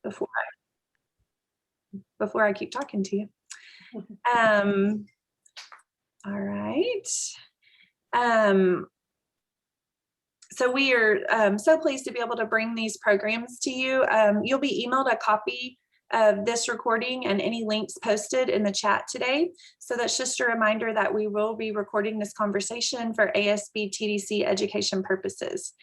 before I keep talking to you. All right. So we are so pleased to be able to bring these programs to you. You'll be emailed a copy of this recording and any links posted in the chat today. So that's just a reminder that we will be recording this conversation for ASB TDC education purposes.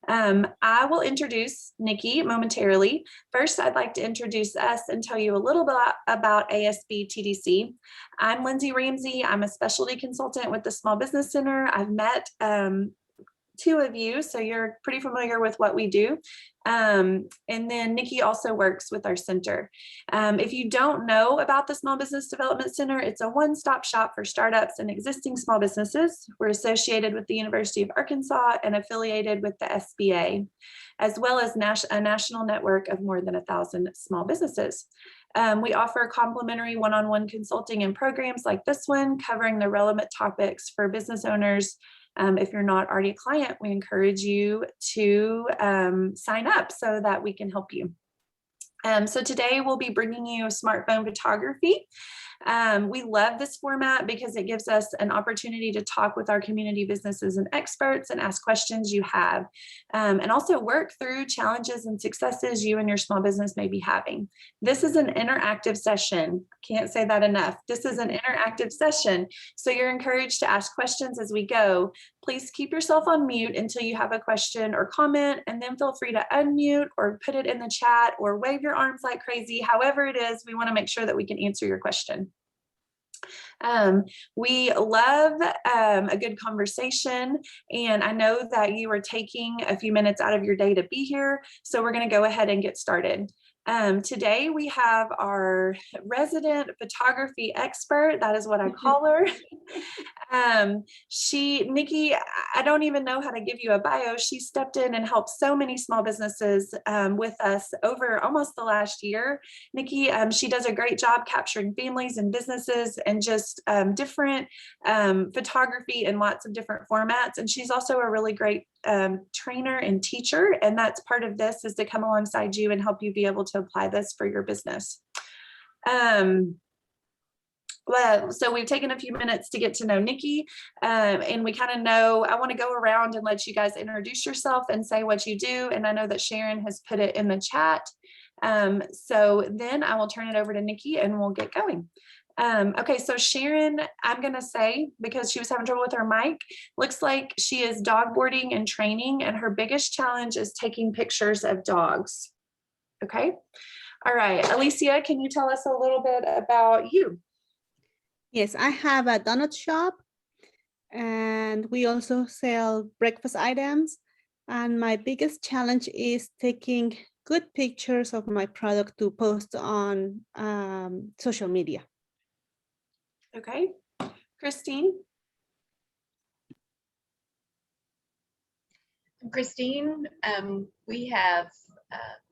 I will introduce Nikki momentarily. First, I'd like to introduce us and tell you a little bit about ASB TDC. I'm Lindsay Ramsey. I'm a specialty consultant with the Small Business Center. I've met two of you, so you're pretty familiar with what we do. And then Nikki also works with our center. If you don't know about the Small Business Development Center, it's a one-stop shop for startups and existing small businesses. We're associated with the University of Arkansas and affiliated with the SBA, as well as a national network of more than 1,000 small businesses. We offer complimentary one-on-one consulting and programs like this one, covering the relevant topics for business owners. If you're not already a client, we encourage you to sign up so that we can help you. So today we'll be bringing you smartphone photography. We love this format because it gives us an opportunity to talk with our community businesses and experts and ask questions you have, and also work through challenges and successes you and your small business may be having. This is an interactive session. Can't say that enough. This is an interactive session, so you're encouraged to ask questions as we go. Please keep yourself on mute until you have a question or comment, and then feel free to unmute or put it in the chat or wave your arms like crazy. However it is, we want to make sure that we can answer your question. We love a good conversation, and I know that you are taking a few minutes out of your day to be here, so we're going to go ahead and get started. Today we have our resident photography expert. That is what I call her. Nikki, I don't even know how to give you a bio. She stepped in and helped so many small businesses with us over almost the last year. Nikki, she does a great job capturing families and businesses and just different photography in lots of different formats. And she's also a really great trainer and teacher. And that's part of this, is to come alongside you and help you be able to apply this for your business. Well, so we've taken a few minutes to get to know Nikki, and we kind of know, I want to go around and let you guys introduce yourself and say what you do. And I know that Sharon has put it in the chat. So then I will turn it over to Nikki and we'll get going. Okay, so Sharon, I'm going to say, because she was having trouble with her mic, looks like she is dog boarding and training, and her biggest challenge is taking pictures of dogs. Okay. All right. Alicia, can you tell us a little bit about you? Yes, I have a donut shop, and we also sell breakfast items. And my biggest challenge is taking good pictures of my product to post on social media. Okay. Christine? Christine, we have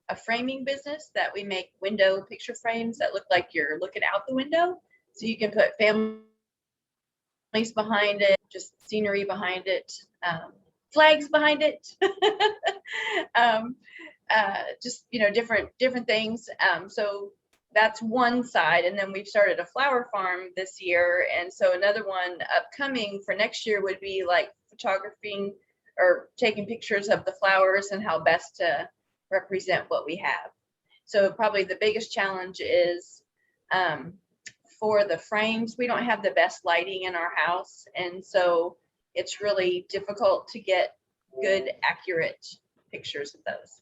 a framing business that we make window picture frames that look like you're looking out the window. So you can put families behind it, just scenery behind it, flags behind it, just, you know, different things. So that's one side. And then we've started a flower farm this year. And so another one upcoming for next year would be like photographing or taking pictures of the flowers and how best to represent what we have. So probably the biggest challenge is for the frames, we don't have the best lighting in our house. And so it's really difficult to get good, accurate pictures of those.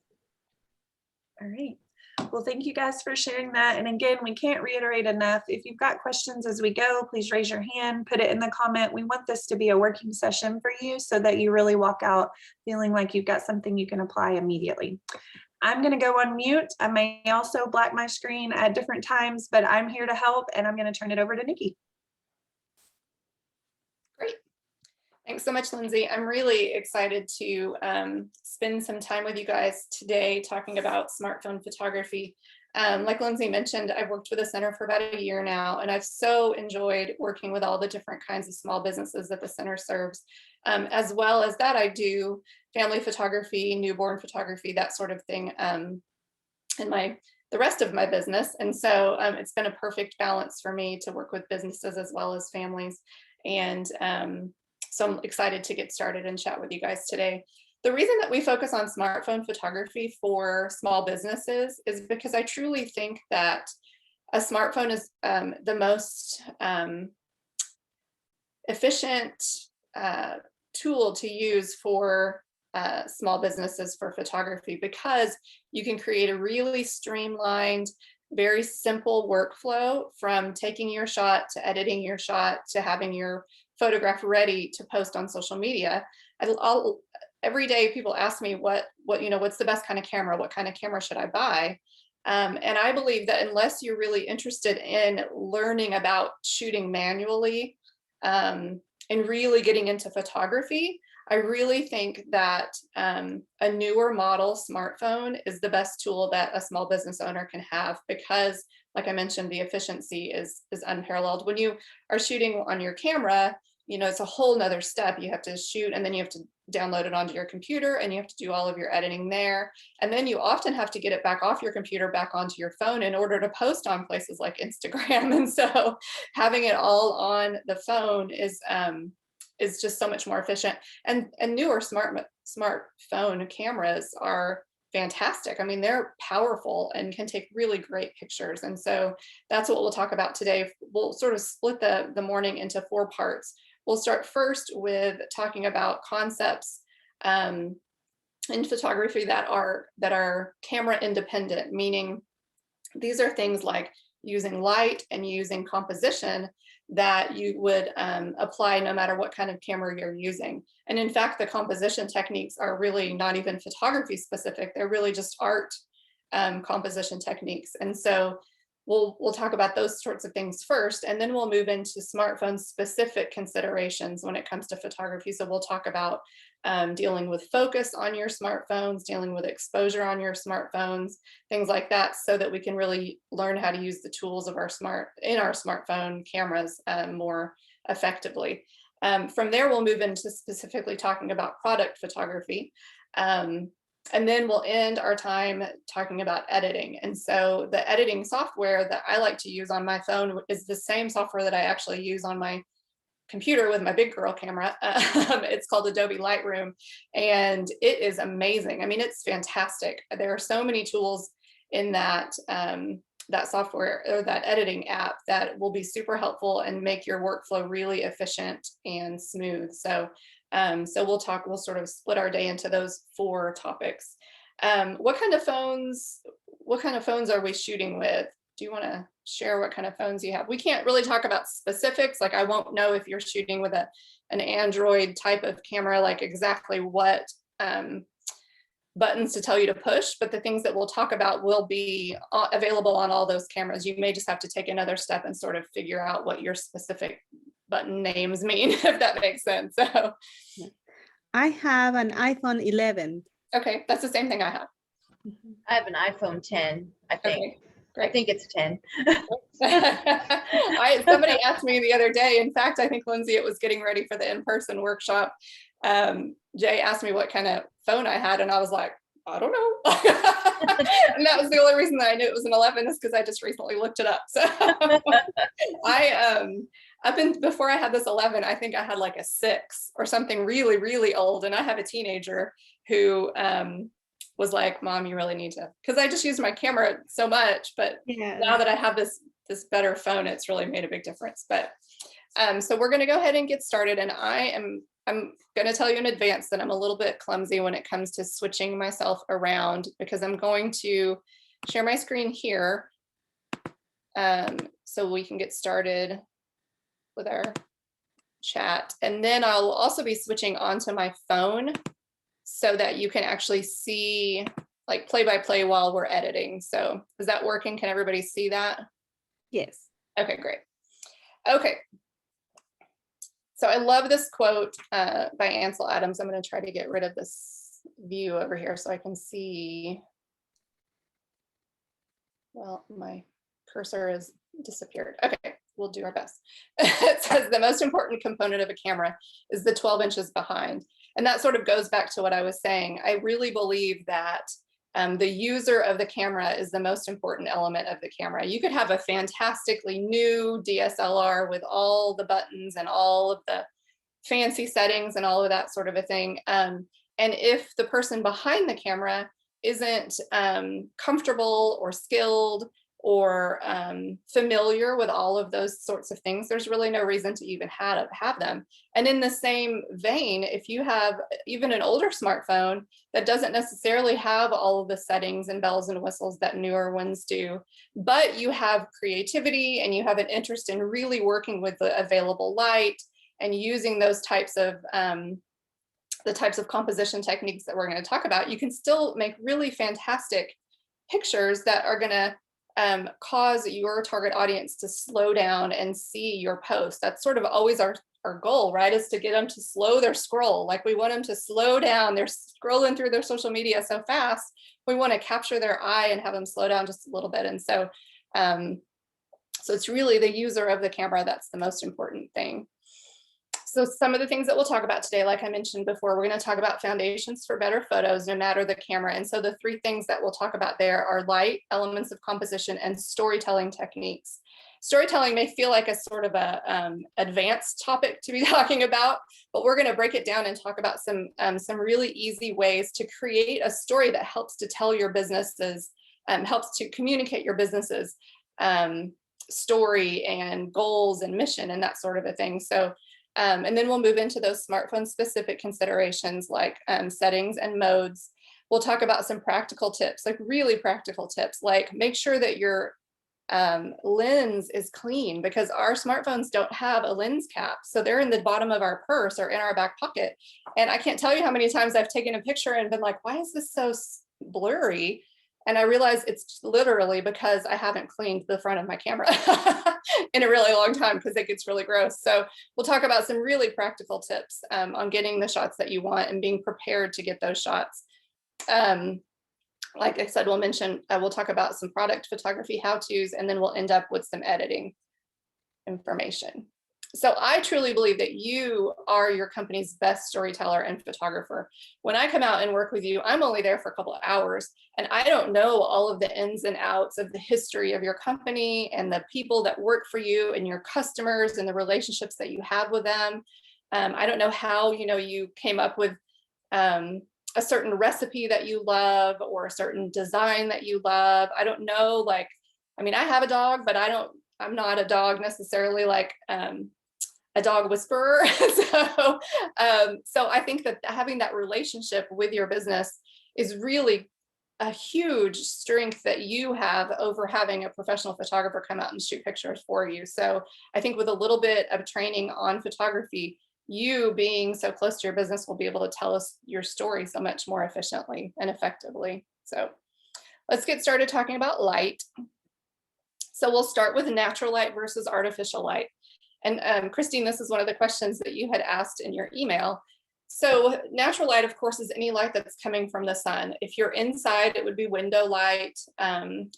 All right. Well, thank you guys for sharing that. And again, we can't reiterate enough. If you've got questions as we go, please raise your hand, put it in the comment. We want this to be a working session for you so that you really walk out feeling like you've got something you can apply immediately. I'm going to go on mute. I may also black my screen at different times, but I'm here to help, and I'm going to turn it over to Nikki. Great. Thanks so much, Lindsay. I'm really excited to spend some time with you guys today talking about smartphone photography. Like Lindsay mentioned, I've worked with the center for about a year now, and I've so enjoyed working with all the different kinds of small businesses that the center serves. As well as that, I do family photography, newborn photography, that sort of thing in the rest of my business. And so it's been a perfect balance for me to work with businesses as well as families. And so I'm excited to get started and chat with you guys today. The reason that we focus on smartphone photography for small businesses is because I truly think that a smartphone is the most efficient tool to use for small businesses for photography, because you can create a really streamlined, very simple workflow from taking your shot to editing your shot to having your photograph ready to post on social media. Every day people ask me what's the best kind of camera? What kind of camera should I buy? And I believe that unless you're really interested in learning about shooting manually and really getting into photography, I really think that a newer model smartphone is the best tool that a small business owner can have, because, like I mentioned, the efficiency is unparalleled. When you are shooting on your camera, it's a whole nother step. You have to shoot, and then you have to download it onto your computer, and you have to do all of your editing there. And then you often have to get it back off your computer, back onto your phone in order to post on places like Instagram. And so having it all on the phone is just so much more efficient. And newer smartphone cameras are fantastic. I mean, they're powerful and can take really great pictures. And so that's what we'll talk about today. We'll sort of split the morning into 4 parts. We'll start first with talking about concepts in photography that are camera independent, meaning these are things like using light and using composition that you would apply no matter what kind of camera you're using. And in fact, the composition techniques are really not even photography specific. They're really just art composition techniques. And so we'll talk about those sorts of things first, and then we'll move into smartphone specific considerations when it comes to photography. So we'll talk about dealing with focus on your smartphones, dealing with exposure on your smartphones, things like that, so that we can really learn how to use the tools of our smartphone cameras more effectively. From there, we'll move into specifically talking about product photography. And then we'll end our time talking about editing. And so the editing software that I like to use on my phone is the same software that I actually use on my computer with my big girl camera. It's called Adobe Lightroom, and it is amazing. I mean, it's fantastic. There are so many tools in that software or that editing app that will be super helpful and make your workflow really efficient and smooth. So we'll sort of split our day into those 4 topics. What kind of phones are we shooting with? Do you want to share what kind of phones you have? We can't really talk about specifics. Like, I won't know if you're shooting with an Android type of camera, like exactly what buttons to tell you to push, but the things that we'll talk about will be available on all those cameras. You may just have to take another step and sort of figure out what your specific button names mean, if that makes sense. So I have an iPhone 11. Okay, that's the same thing I have. I have an iPhone 10, I think. Okay, great. I think it's 10. Somebody asked me the other day, in fact, I think Lindsay, it was getting ready for the in-person workshop. Jay asked me what kind of phone I had, and I was like, I don't know. And that was the only reason that I knew it was an 11 is because I just recently looked it up. So before I had this 11, I think I had like a 6 or something really, really old. And I have a teenager who was like, Mom, you really need to, because I just used my camera so much, but now that I have this better phone, it's really made a big difference. But so we're going to go ahead and get started. And I'm going to tell you in advance that I'm a little bit clumsy when it comes to switching myself around, because I'm going to share my screen here so we can get started with our chat. And then I'll also be switching onto my phone so that you can actually see like play by play while we're editing. So is that working? Can everybody see that? Yes. Okay, great. Okay. So I love this quote by Ansel Adams. I'm going to try to get rid of this view over here so I can see. Well, my cursor has disappeared. Okay, we'll do our best. It says the most important component of a camera is the 12 inches behind. And that sort of goes back to what I was saying. I really believe that The user of the camera is the most important element of the camera. You could have a fantastically new DSLR with all the buttons and all of the fancy settings and all of that sort of a thing. And if the person behind the camera isn't comfortable or skilled or familiar with all of those sorts of things, there's really no reason to even have them. And in the same vein, if you have even an older smartphone that doesn't necessarily have all of the settings and bells and whistles that newer ones do, but you have creativity and you have an interest in really working with the available light and using those types of the types of composition techniques that we're going to talk about, you can still make really fantastic pictures that are going to cause your target audience to slow down and see your post. That's sort of always our goal, right? Is to get them to slow their scroll. Like we want them to slow down. They're scrolling through their social media so fast. We want to capture their eye and have them slow down just a little bit. And so, so it's really the user of the camera that's the most important thing. So some of the things that we'll talk about today, like I mentioned before, we're going to talk about foundations for better photos, no matter the camera. And so the three things that we'll talk about there are light, elements of composition, and storytelling techniques. Storytelling may feel like a sort of a advanced topic to be talking about, but we're going to break it down and talk about some really easy ways to create a story that helps to tell your businesses, helps to communicate your businesses story and goals and mission and that sort of a thing. So and then we'll move into those smartphone specific considerations like settings and modes. We'll talk about some practical tips, like really practical tips, like make sure that your lens is clean, because our smartphones don't have a lens cap. So they're in the bottom of our purse or in our back pocket. And I can't tell you how many times I've taken a picture and been like, why is this so blurry? And I realized it's literally because I haven't cleaned the front of my camera in a really long time, because it gets really gross. So we'll talk about some really practical tips on getting the shots that you want and being prepared to get those shots. Like I said, we'll talk about some product photography how-tos, and then we'll end up with some editing information. So I truly believe that you are your company's best storyteller and photographer. When I come out and work with you, I'm only there for a couple of hours, and I don't know all of the ins and outs of the history of your company and the people that work for you and your customers and the relationships that you have with them. I don't know how, you came up with a certain recipe that you love or a certain design that you love. I don't know, I have a dog, but I'm not a dog necessarily like a dog whisperer. So I think that having that relationship with your business is really a huge strength that you have over having a professional photographer come out and shoot pictures for you. So I think with a little bit of training on photography, you being so close to your business will be able to tell us your story so much more efficiently and effectively. So let's get started talking about light. So we'll start with natural light versus artificial light. And Christine, this is one of the questions that you had asked in your email. So natural light, of course, is any light that's coming from the sun. If you're inside, it would be window light,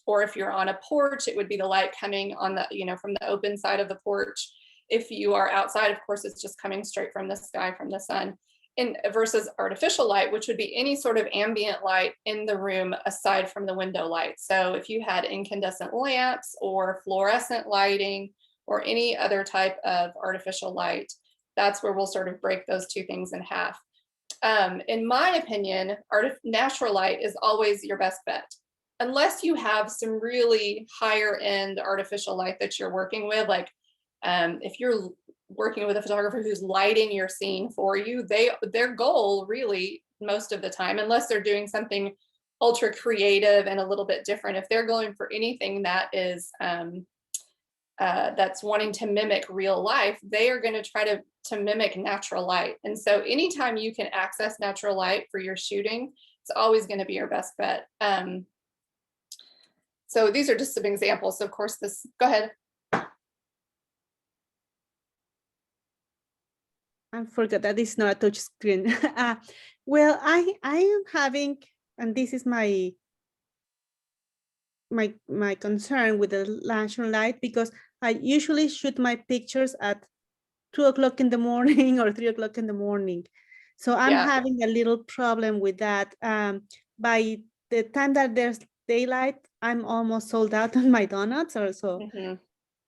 or if you're on a porch, it would be the light coming on the, from the open side of the porch. If you are outside, of course, it's just coming straight from the sky, from the sun. Versus artificial light, which would be any sort of ambient light in the room aside from the window light. So if you had incandescent lamps or fluorescent lighting or any other type of artificial light, that's where we'll sort of break those two things in half. In my opinion, natural light is always your best bet. Unless you have some really higher end artificial light that you're working with, like if you're working with a photographer who's lighting your scene for you, their goal really most of the time, unless they're doing something ultra creative and a little bit different, if they're going for anything that is that's wanting to mimic real life, they are going to try to mimic natural light. And so anytime you can access natural light for your shooting, it's always going to be your best bet. So these are just some examples. Of course, go ahead. I forgot that it's not a touch screen. Well, I am having, and this is my concern with the natural light, because I usually shoot my pictures at 2 o'clock in the morning or 3 o'clock in the morning. So I'm having a little problem with that. By the time that there's daylight, I'm almost sold out on my donuts or so. Mhm.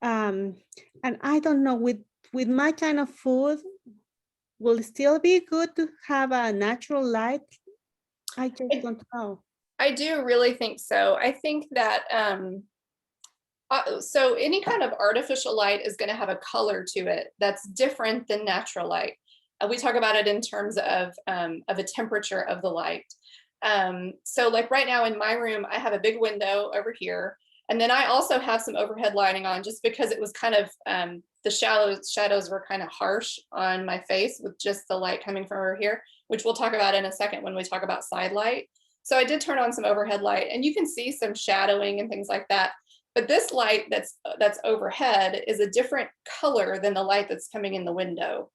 And I don't know, with my kind of food, will it still be good to have a natural light? I just don't know. I do really think so. I think that so any kind of artificial light is going to have a color to it that's different than natural light. We talk about it in terms of a temperature of the light. So like right now in my room, I have a big window over here. And then I also have some overhead lighting on just because it was kind of, the shadows were kind of harsh on my face with just the light coming from over here, which we'll talk about in a second when we talk about side light. So I did turn on some overhead light and you can see some shadowing and things like that. But this light that's overhead is a different color than the light that's coming in the window.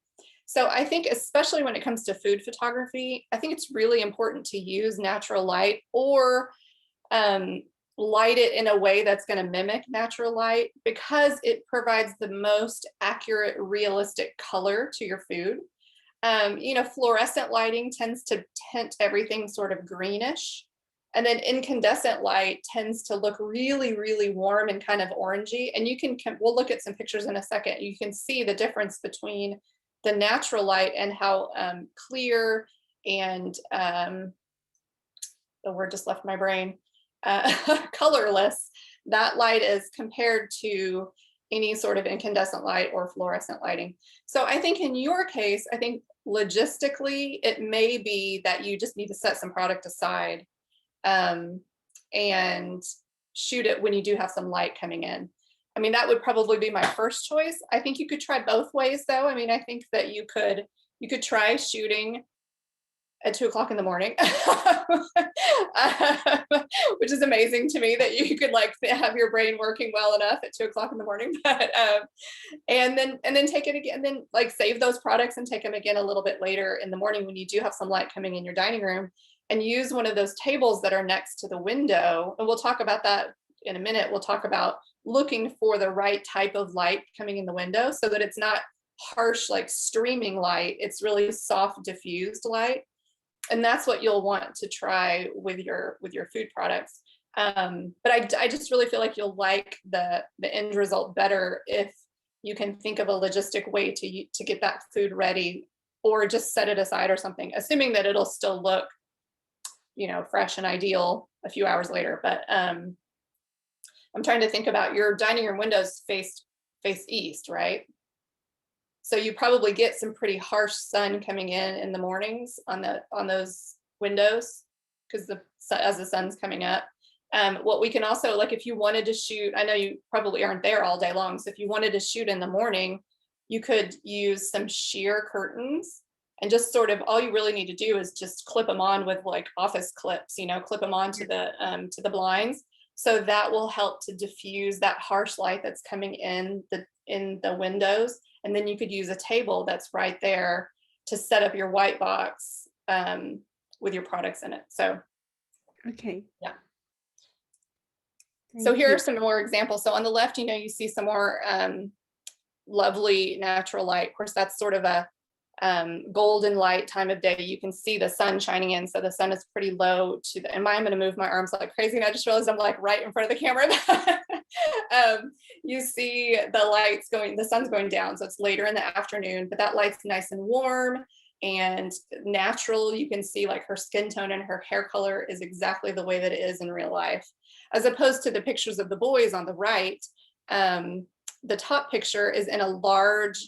So I think especially when it comes to food photography, I think it's really important to use natural light or light it in a way that's going to mimic natural light because it provides the most accurate, realistic color to your food. You know, fluorescent lighting tends to tint everything sort of greenish. And then incandescent light tends to look really, really warm and kind of orangey. And you can, we'll look at some pictures in a second. You can see the difference between the natural light and how clear and the word just left my brain, colorless that light is compared to any sort of incandescent light or fluorescent lighting. So I think in your case, I think logistically, it may be that you just need to set some product aside and shoot it when you do have some light coming in. I mean, that would probably be my first choice. I think you could try both ways though. I mean, I think that you could try shooting at 2 o'clock in the morning, which is amazing to me that you could like have your brain working well enough at 2 o'clock in the morning. But and then take it again, and then like save those products and take them again a little bit later in the morning when you do have some light coming in your dining room, and use one of those tables that are next to the window. And we'll talk about that in a minute. We'll talk about looking for the right type of light coming in the window so that it's not harsh, like streaming light. It's really soft, diffused light. And that's what you'll want to try with your food products. But I just really feel like you'll like the end result better if you can think of a logistic way to get that food ready, or just set it aside or something, assuming that it'll still look, you know, fresh and ideal a few hours later. But I'm trying to think about your dining room windows face east, right? So you probably get some pretty harsh sun coming in the mornings on those windows because as the sun's coming up. What we can also, like if you wanted to shoot, I know you probably aren't there all day long. So if you wanted to shoot in the morning, you could use some sheer curtains, and just sort of all you really need to do is just clip them on with like office clips, you know, clip them onto the blinds. So that will help to diffuse that harsh light that's coming in the windows. And then you could use a table that's right there to set up your white box with your products in it. So, okay. Yeah. Thank So here you. are some more examples. So on the left, you know, you see some more lovely natural light. Of course, that's sort of a golden light time of day. You can see the sun shining in. So the sun is pretty low to the, and I'm going to move my arms like crazy. And I just realized I'm like right in front of the camera. You see the lights going, the sun's going down. So it's later in the afternoon, but that light's nice and warm and natural. You can see like her skin tone and her hair color is exactly the way that it is in real life, as opposed to the pictures of the boys on the right. The top picture is in a large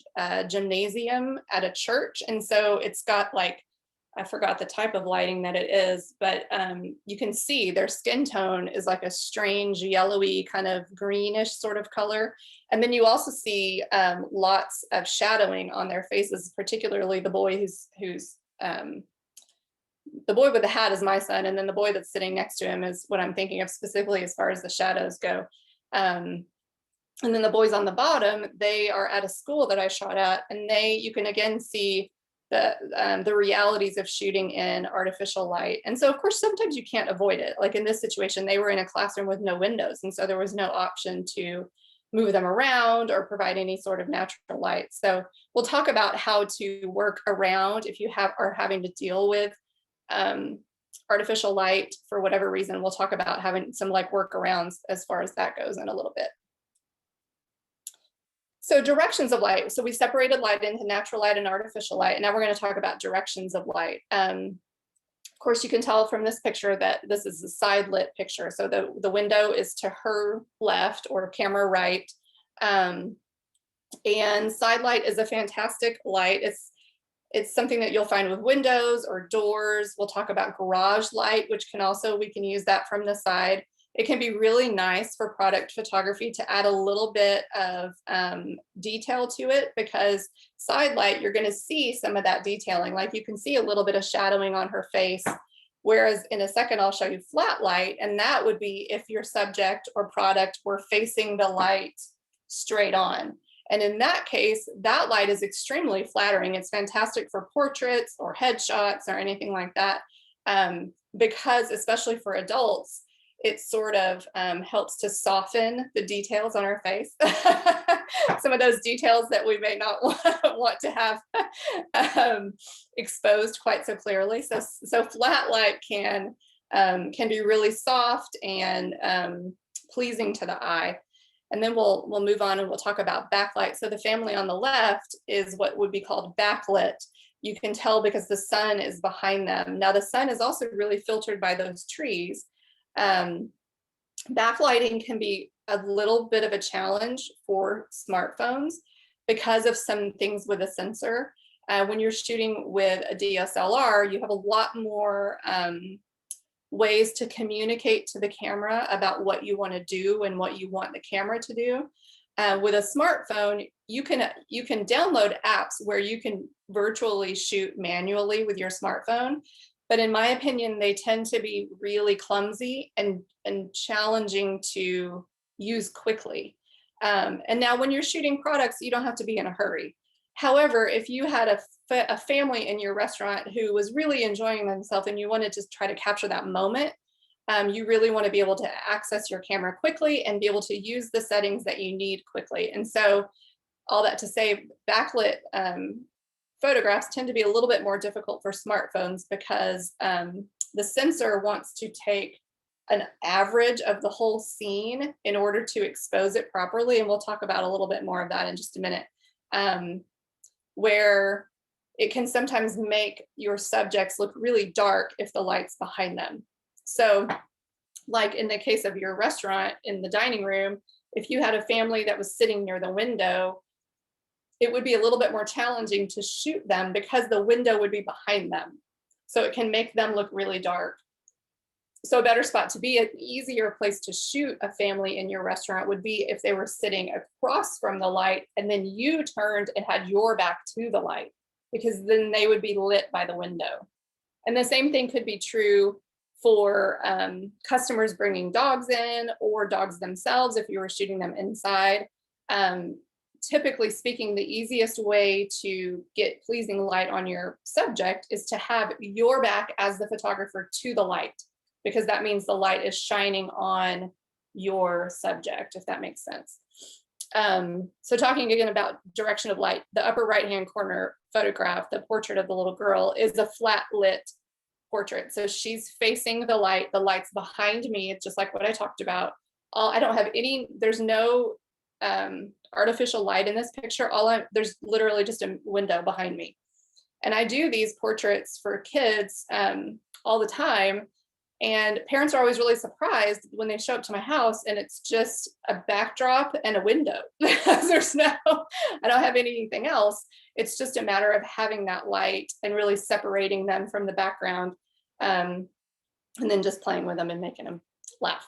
gymnasium at a church. And so it's got like, I forgot the type of lighting that it is, but you can see their skin tone is like a strange yellowy kind of greenish sort of color. And then you also see lots of shadowing on their faces, particularly the boy who's the boy with the hat is my son. And then the boy that's sitting next to him is what I'm thinking of specifically as far as the shadows go. And then the boys on the bottom, they are at a school that I shot at, and you can again see the realities of shooting in artificial light. And so of course, sometimes you can't avoid it. Like in this situation, they were in a classroom with no windows. And so there was no option to move them around or provide any sort of natural light. So we'll talk about how to work around if you are having to deal with artificial light, for whatever reason, we'll talk about having some like workarounds as far as that goes in a little bit. So directions of light. So we separated light into natural light and artificial light. And now we're going to talk about directions of light. Of course, you can tell from this picture that this is a side lit picture. So the window is to her left or camera right. And side light is a fantastic light. It's something that you'll find with windows or doors. We'll talk about garage light, which we can use that from the side. It can be really nice for product photography to add a little bit of detail to it, because side light, you're going to see some of that detailing. Like you can see a little bit of shadowing on her face. Whereas in a second, I'll show you flat light. And that would be if your subject or product were facing the light straight on. And in that case, that light is extremely flattering. It's fantastic for portraits or headshots or anything like that. Because especially for adults, it sort of helps to soften the details on our face. Some of those details that we may not want to have exposed quite so clearly. So flat light can be really soft and pleasing to the eye. And then we'll move on and we'll talk about backlight. So the family on the left is what would be called backlit. You can tell because the sun is behind them. Now the sun is also really filtered by those trees. Backlighting can be a little bit of a challenge for smartphones because of some things with a sensor. When you're shooting with a DSLR, you have a lot more ways to communicate to the camera about what you want to do and what you want the camera to do. With a smartphone, you can download apps where you can virtually shoot manually with your smartphone. But in my opinion, they tend to be really clumsy and challenging to use quickly. And now when you're shooting products, you don't have to be in a hurry. However, if you had a family in your restaurant who was really enjoying themselves and you wanted to try to capture that moment, you really want to be able to access your camera quickly and be able to use the settings that you need quickly. And so all that to say, backlit photographs tend to be a little bit more difficult for smartphones because the sensor wants to take an average of the whole scene in order to expose it properly. And we'll talk about a little bit more of that in just a minute, where it can sometimes make your subjects look really dark if the light's behind them. So like in the case of your restaurant in the dining room, if you had a family that was sitting near the window, it would be a little bit more challenging to shoot them because the window would be behind them. So it can make them look really dark. So a better spot to be, an easier place to shoot a family in your restaurant would be if they were sitting across from the light and then you turned and had your back to the light, because then they would be lit by the window. And the same thing could be true for customers bringing dogs in or dogs themselves if you were shooting them inside. Typically speaking, the easiest way to get pleasing light on your subject is to have your back as the photographer to the light, because that means the light is shining on your subject, if that makes sense. So talking again about direction of light, the upper right-hand corner photograph, the portrait of the little girl, is a flat lit portrait. So she's facing the light's behind me. It's just like what I talked about. I don't have any, there's no artificial light in this picture. There's literally just a window behind me. And I do these portraits for kids all the time. And parents are always really surprised when they show up to my house and it's just a backdrop and a window. I don't have anything else. It's just a matter of having that light and really separating them from the background, and then just playing with them and making them laugh.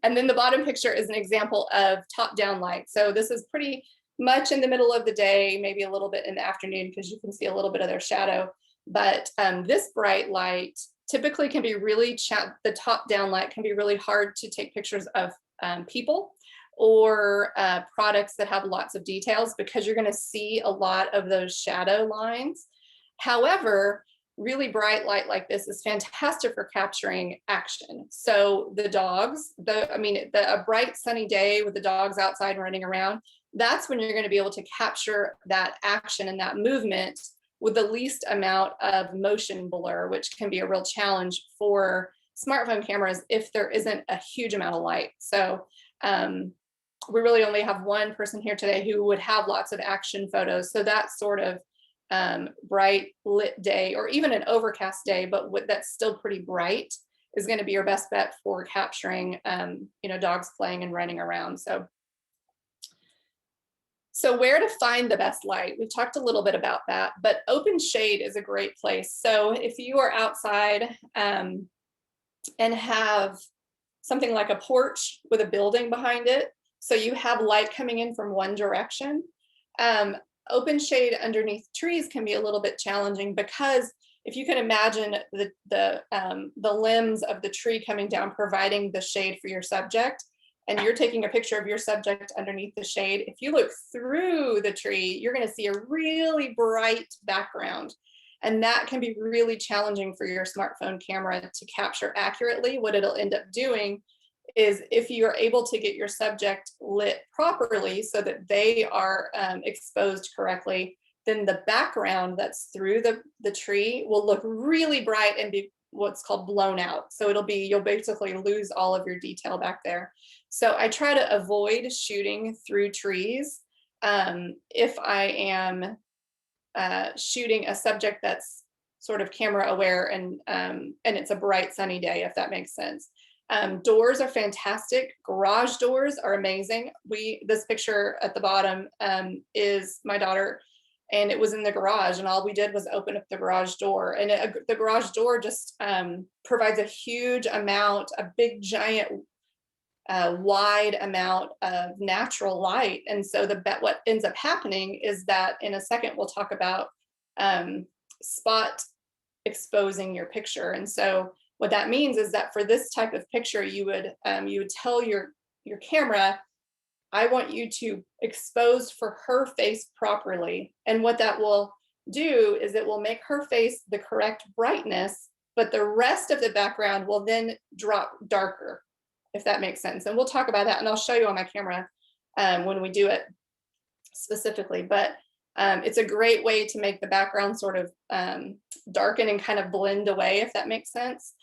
And then the bottom picture is an example of top-down light. So this is pretty much in the middle of the day, maybe a little bit in the afternoon, because you can see a little bit of their shadow. But this bright light typically can be really, the top-down light can be really hard to take pictures of people or products that have lots of details, because you're going to see a lot of those shadow lines. However, really bright light like this is fantastic for capturing action. So the dogs, a bright sunny day with the dogs outside running around, that's when you're going to be able to capture that action and that movement with the least amount of motion blur, which can be a real challenge for smartphone cameras if there isn't a huge amount of light. So we really only have one person here today who would have lots of action photos. So that sort of bright lit day, or even an overcast day, but that's still pretty bright, is going to be your best bet for capturing, dogs playing and running around. So where to find the best light? We've talked a little bit about that, but open shade is a great place. So if you are outside and have something like a porch with a building behind it, so you have light coming in from one direction, open shade underneath trees can be a little bit challenging, because if you can imagine the limbs of the tree coming down, providing the shade for your subject, and you're taking a picture of your subject underneath the shade, if you look through the tree, you're going to see a really bright background. And that can be really challenging for your smartphone camera to capture accurately. What it'll end up doing is, if you're able to get your subject lit properly so that they are exposed correctly, then the background that's through the tree will look really bright and be what's called blown out. So you'll basically lose all of your detail back there. So I try to avoid shooting through trees if I am shooting a subject that's sort of camera aware and it's a bright sunny day, if that makes sense. Doors are fantastic. Garage doors are amazing. This picture at the bottom is my daughter, and it was in the garage, and all we did was open up the garage door, and the garage door just provides a huge amount, a big giant wide amount of natural light. And so what ends up happening is that, in a second we'll talk about spot exposing your picture. And so what that means is that for this type of picture, you would tell your camera, I want you to expose for her face properly. And what that will do is it will make her face the correct brightness, but the rest of the background will then drop darker, if that makes sense. And we'll talk about that, and I'll show you on my camera when we do it specifically. But it's a great way to make the background sort of darken and kind of blend away, if that makes sense.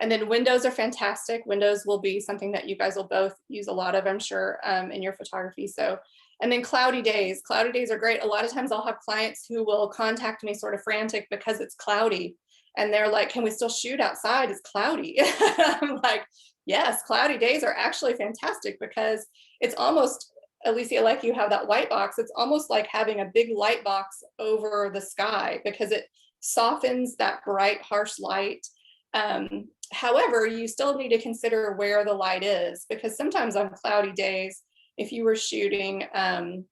And then windows are fantastic. Windows will be something that you guys will both use a lot of, I'm sure, in your photography. So, and then cloudy days. Cloudy days are great. A lot of times I'll have clients who will contact me sort of frantic because it's cloudy. And they're like, can we still shoot outside? It's cloudy. I'm like, yes, cloudy days are actually fantastic, because it's almost, Alicia, like you have that white box, it's almost like having a big light box over the sky, because it softens that bright, harsh light. However, you still need to consider where the light is, because sometimes on cloudy days, if you were shooting a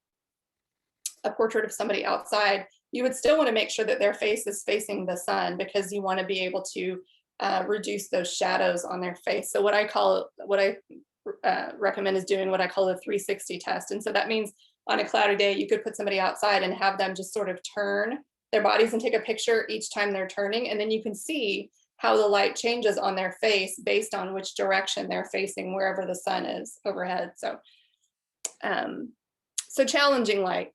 portrait of somebody outside, you would still want to make sure that their face is facing the sun, because you want to be able to reduce those shadows on their face. So what I recommend is doing what I call a 360 test. And so that means on a cloudy day, you could put somebody outside and have them just sort of turn their bodies and take a picture each time they're turning. And then you can see how the light changes on their face based on which direction they're facing, wherever the sun is overhead. So, so challenging light.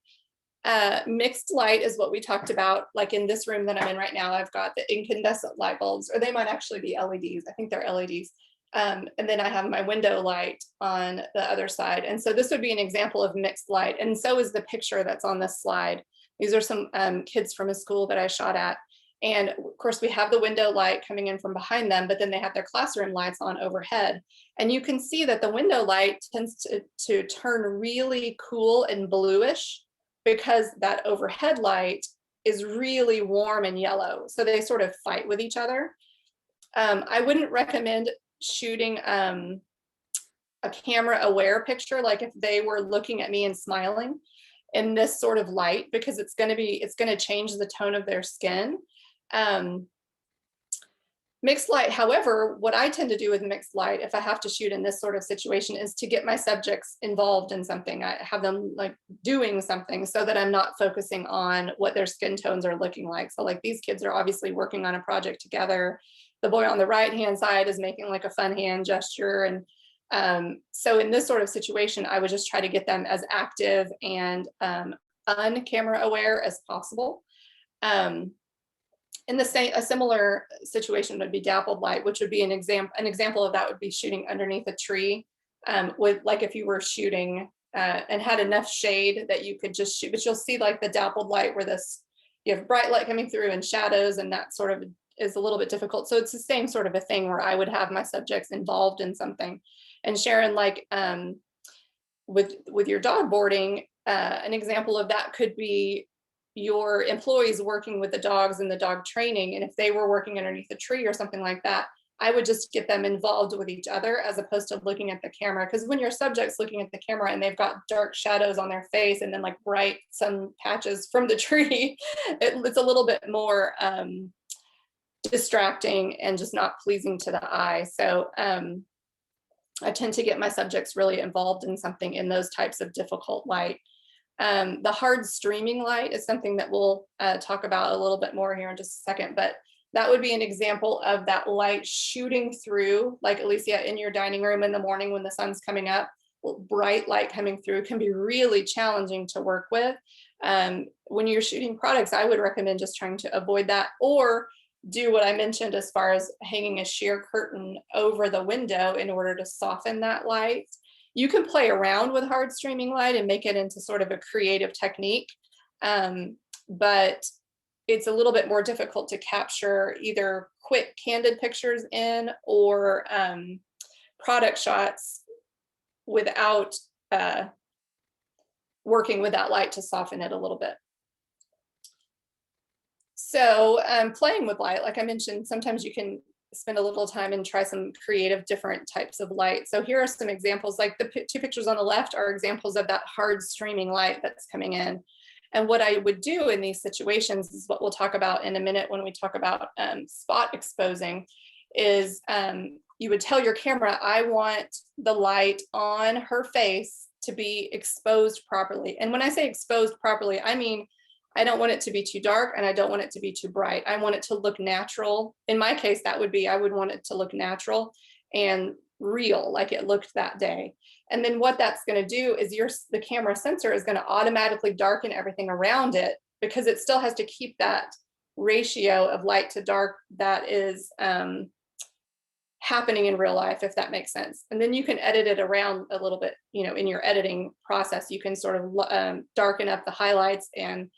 Mixed light is what we talked about. Like in this room that I'm in right now, I've got the incandescent light bulbs, or they might actually be LEDs. I think they're LEDs. And then I have my window light on the other side. And so this would be an example of mixed light. And so is the picture that's on this slide. These are some kids from a school that I shot at. And of course, we have the window light coming in from behind them, but then they have their classroom lights on overhead. And you can see that the window light tends to turn really cool and bluish, because that overhead light is really warm and yellow. So they sort of fight with each other. I wouldn't recommend shooting a camera aware picture, like if they were looking at me and smiling in this sort of light, because it's going to change the tone of their skin. Mixed light, however, what I tend to do with mixed light, if I have to shoot in this sort of situation, is to get my subjects involved in something. I have them like doing something, so that I'm not focusing on what their skin tones are looking like. So like these kids are obviously working on a project together. The boy on the right hand side is making like a fun hand gesture. And so in this sort of situation, I would just try to get them as active and un-camera aware as possible. In a similar situation would be dappled light, which would be an example of that would be shooting underneath a tree, with like if you were shooting and had enough shade that you could just shoot, but you'll see like the dappled light where you have bright light coming through and shadows, and that sort of is a little bit difficult. So it's the same sort of a thing where I would have my subjects involved in something. And Sharon, like with your dog boarding, an example of that could be your employees working with the dogs and the dog training. And if they were working underneath a tree or something like that, I would just get them involved with each other as opposed to looking at the camera. Because when your subject's looking at the camera and they've got dark shadows on their face and then like bright sun patches from the tree, it's a little bit more distracting and just not pleasing to the eye. So I tend to get my subjects really involved in something in those types of difficult light. The hard streaming light is something that we'll talk about a little bit more here in just a second, but that would be an example of that light shooting through, like Alicia, in your dining room in the morning when the sun's coming up. Bright light coming through can be really challenging to work with. When you're shooting products, I would recommend just trying to avoid that, or do what I mentioned as far as hanging a sheer curtain over the window in order to soften that light. You can play around with hard streaming light and make it into sort of a creative technique, but it's a little bit more difficult to capture either quick candid pictures in or product shots without working with that light to soften it a little bit. So playing with light, like I mentioned, sometimes you can spend a little time and try some creative different types of light. So here are some examples, like the two pictures on the left are examples of that hard streaming light that's coming in. And what I would do in these situations is what we'll talk about in a minute when we talk about spot exposing, is you would tell your camera, I want the light on her face to be exposed properly. And when I say exposed properly, I mean, I don't want it to be too dark and I don't want it to be too bright. I want it to look natural. In my case, that would be, I would want it to look natural and real, like it looked that day. And then what that's going to do is the camera sensor is going to automatically darken everything around it, because it still has to keep that ratio of light to dark that is happening in real life, if that makes sense. And then you can edit it around a little bit, in your editing process. You can sort of darken up the highlights and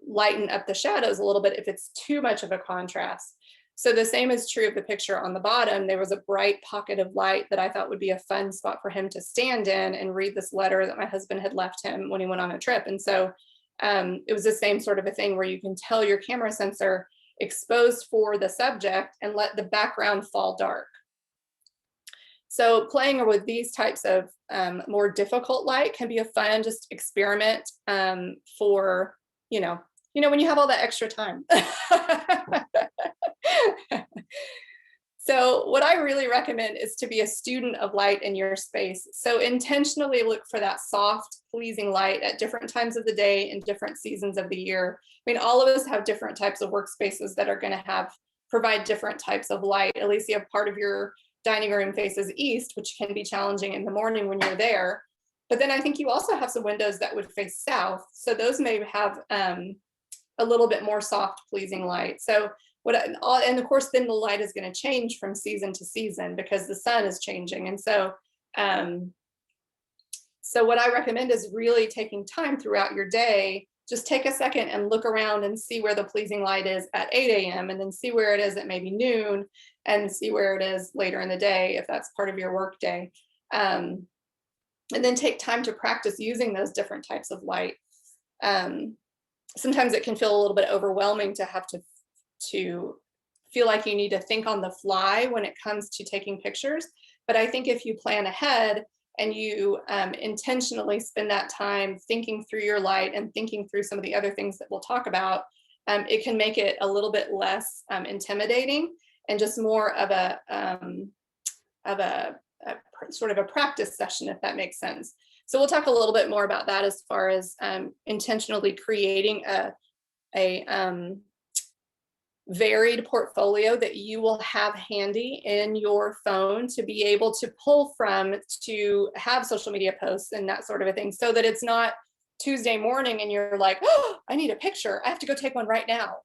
lighten up the shadows a little bit if it's too much of a contrast. So the same is true of the picture on the bottom. There was a bright pocket of light that I thought would be a fun spot for him to stand in and read this letter that my husband had left him when he went on a trip. And so it was the same sort of a thing where you can tell your camera sensor exposed for the subject and let the background fall dark. So playing with these types of more difficult light can be a fun just experiment for, when you have all that extra time. So what I really recommend is to be a student of light in your space. So intentionally look for that soft, pleasing light at different times of the day and different seasons of the year. I mean, all of us have different types of workspaces that are going to provide different types of light. Alicia, part of your dining room faces east, which can be challenging in the morning when you're there. But then I think you also have some windows that would face south. So those may have a little bit more soft, pleasing light. So and of course, then the light is going to change from season to season because the sun is changing. And so, so what I recommend is really taking time throughout your day. Just take a second and look around and see where the pleasing light is at 8 a.m. and then see where it is at maybe noon and see where it is later in the day, if that's part of your work day. And then take time to practice using those different types of light. Sometimes it can feel a little bit overwhelming to have to feel like you need to think on the fly when it comes to taking pictures. But I think if you plan ahead and you intentionally spend that time thinking through your light and thinking through some of the other things that we'll talk about, it can make it a little bit less intimidating and just more of a sort of a practice session, if that makes sense. So we'll talk a little bit more about that as far as intentionally creating a varied portfolio that you will have handy in your phone to be able to pull from to have social media posts and that sort of a thing, so that it's not Tuesday morning and you're like, oh, I need a picture. I have to go take one right now.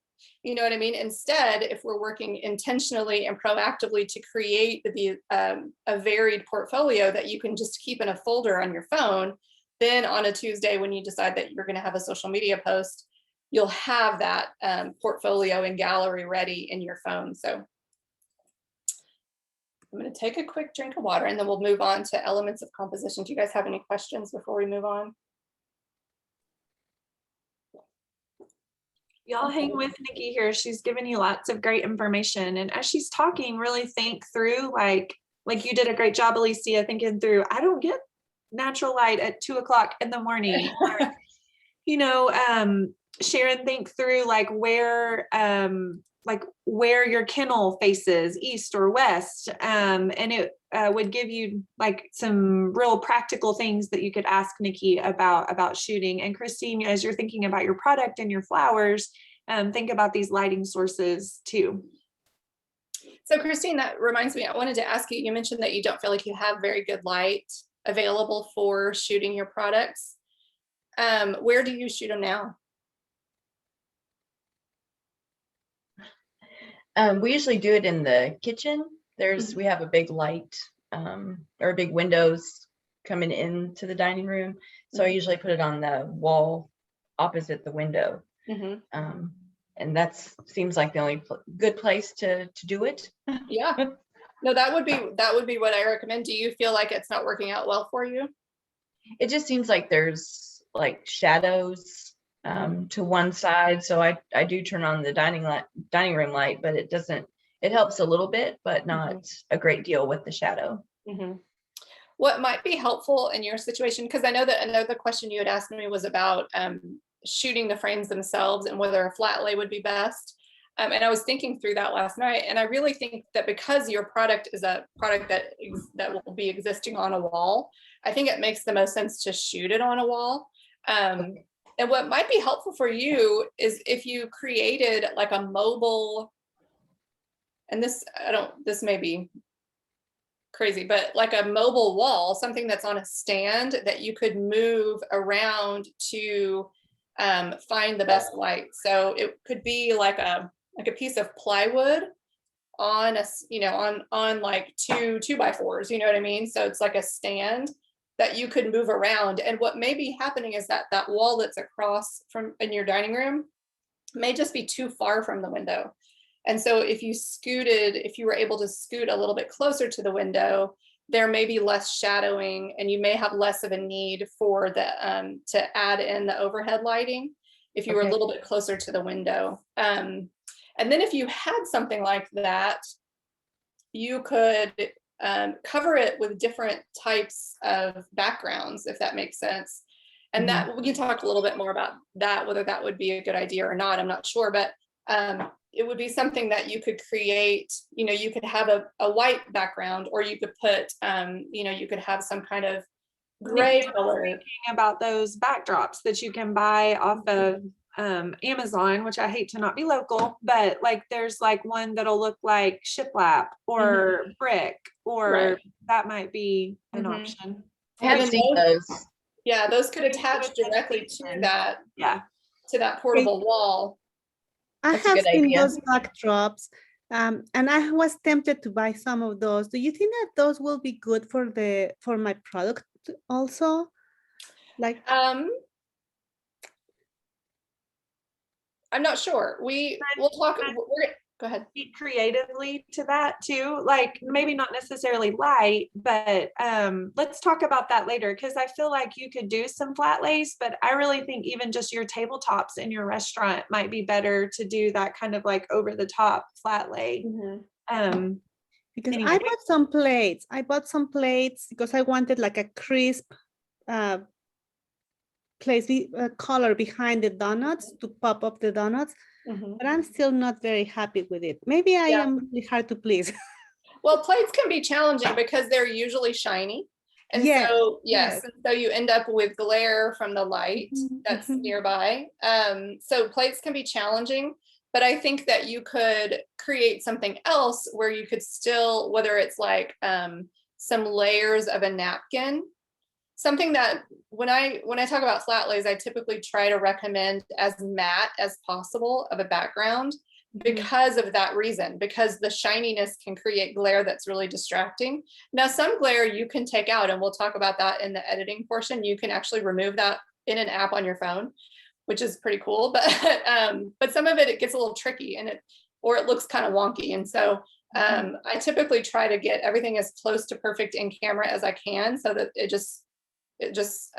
You know what I mean? Instead, if we're working intentionally and proactively to create a varied portfolio that you can just keep in a folder on your phone, then on a Tuesday, when you decide that you're going to have a social media post, you'll have that portfolio and gallery ready in your phone. So I'm going to take a quick drink of water and then we'll move on to elements of composition. Do you guys have any questions before we move on? Y'all hang with Nikki here. She's giving you lots of great information. And as she's talking, really think through, like you did a great job, Alicia, thinking through, I don't get natural light at 2 o'clock in the morning. You know, Sharon, think through like where your kennel faces, east or west. And it would give you like some real practical things that you could ask Nikki about shooting. And Christine, as you're thinking about your product and your flowers, think about these lighting sources too. So Christine, that reminds me, I wanted to ask you, you mentioned that you don't feel like you have very good light available for shooting your products. Where do you shoot them now? We usually do it in the kitchen. We have a big light or big windows coming into the dining room. So I usually put it on the wall opposite the window. And that seems like the only good place to do it. Yeah. No, that would be what I recommend. Do you feel like it's not working out well for you? It just seems like there's like shadows to one side. So I do turn on the dining room light, but it helps a little bit, but not a great deal with the shadow. What might be helpful in your situation, because I know that another question you had asked me was about shooting the frames themselves and whether a flat lay would be best. And I was thinking through that last night, and I really think that because your product is a product that will be existing on a wall, I think it makes the most sense to shoot it on a wall. And what might be helpful for you is if you created like a mobile, and this may be crazy, but like a mobile wall, something that's on a stand that you could move around to find the best light. So it could be like a piece of plywood on on like two 2x4s, you know what I mean? So it's like a stand that you could move around. And what may be happening is that wall that's across from in your dining room may just be too far from the window. And so if you were able to scoot a little bit closer to the window, there may be less shadowing and you may have less of a need for to add in the overhead lighting if you were a little bit closer to the window. And then if you had something like that, you could cover it with different types of backgrounds, if that makes sense. And that we can talk a little bit more about that, whether that would be a good idea or not, I'm not sure, but it would be something that you could create. You could have a white background, or you could put, you could have some kind of gray color. Thinking about those backdrops that you can buy off of Amazon, which I hate to not be local, but like there's like one that'll look like shiplap or brick, or that might be an option. I haven't seen those. Yeah, those could attach directly to that. Yeah, to that portable wall. I have seen those backdrops, and I was tempted to buy some of those. Do you think that those will be good for my product also? Like, I'm not sure. We'll talk. Go ahead. Creatively to that too, like maybe not necessarily light, but let's talk about that later, because I feel like you could do some flat lays, but I really think even just your tabletops in your restaurant might be better to do that kind of like over the top flat lay. Because anyway. I bought some plates because I wanted like a crisp color behind the donuts to pop up the donuts. But I'm still not very happy with it. Maybe I am really hard to please. Well, plates can be challenging because they're usually shiny. And so you end up with glare from the light that's nearby. So plates can be challenging, but I think that you could create something else where you could still, whether it's like some layers of a napkin. something that when I talk about flat lays, I typically try to recommend as matte as possible of a background because of that reason, because the shininess can create glare that's really distracting. Now, some glare you can take out, and we'll talk about that in the editing portion. You can actually remove that in an app on your phone, which is pretty cool. But some of it gets a little tricky, and it looks kind of wonky. And so I typically try to get everything as close to perfect in camera as I can, so that it just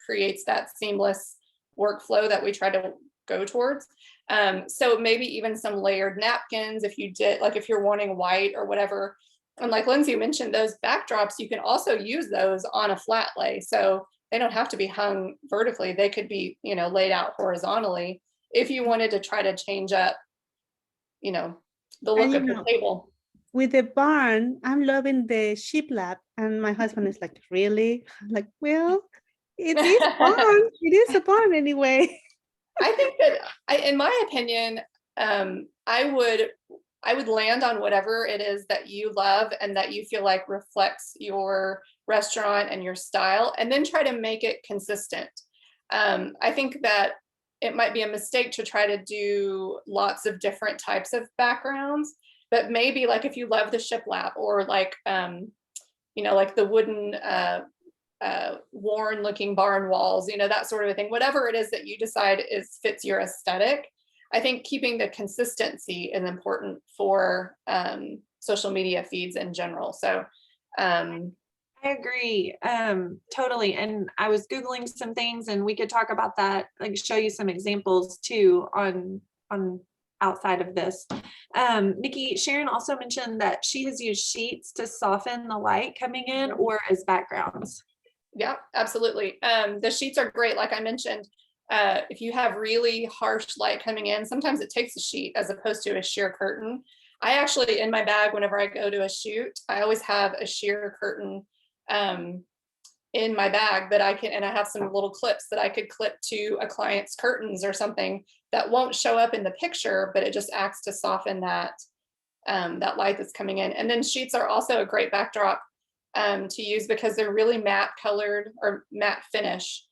creates that seamless workflow that we try to go towards. So maybe even some layered napkins if you did, like if you're wanting white or whatever. And like Lindsay mentioned, those backdrops, you can also use those on a flat lay. So they don't have to be hung vertically. They could be, laid out horizontally if you wanted to try to change up, the look of the table. With the barn, I'm loving the shiplap, and my husband is like, really? I'm like, well, it is a barn. It is a barn anyway. I think that, in my opinion, I would land on whatever it is that you love and that you feel like reflects your restaurant and your style, and then try to make it consistent. I think that it might be a mistake to try to do lots of different types of backgrounds, but maybe like if you love the shiplap, or like, like the wooden, worn looking barn walls, that sort of a thing, whatever it is that you decide fits your aesthetic. I think keeping the consistency is important for social media feeds in general. So I agree, totally. And I was Googling some things, and we could talk about that, like show you some examples too on outside of this. Nikki, Sharon also mentioned that she has used sheets to soften the light coming in, or as backgrounds. Yeah, absolutely. The sheets are great. Like I mentioned, if you have really harsh light coming in, sometimes it takes a sheet as opposed to a sheer curtain. I actually, in my bag, whenever I go to a shoot, I always have a sheer curtain in my bag that I can, and I have some little clips that I could clip to a client's curtains or something that won't show up in the picture, but it just acts to soften that light that's coming in. And then sheets are also a great backdrop to use because they're really matte colored or matte finish.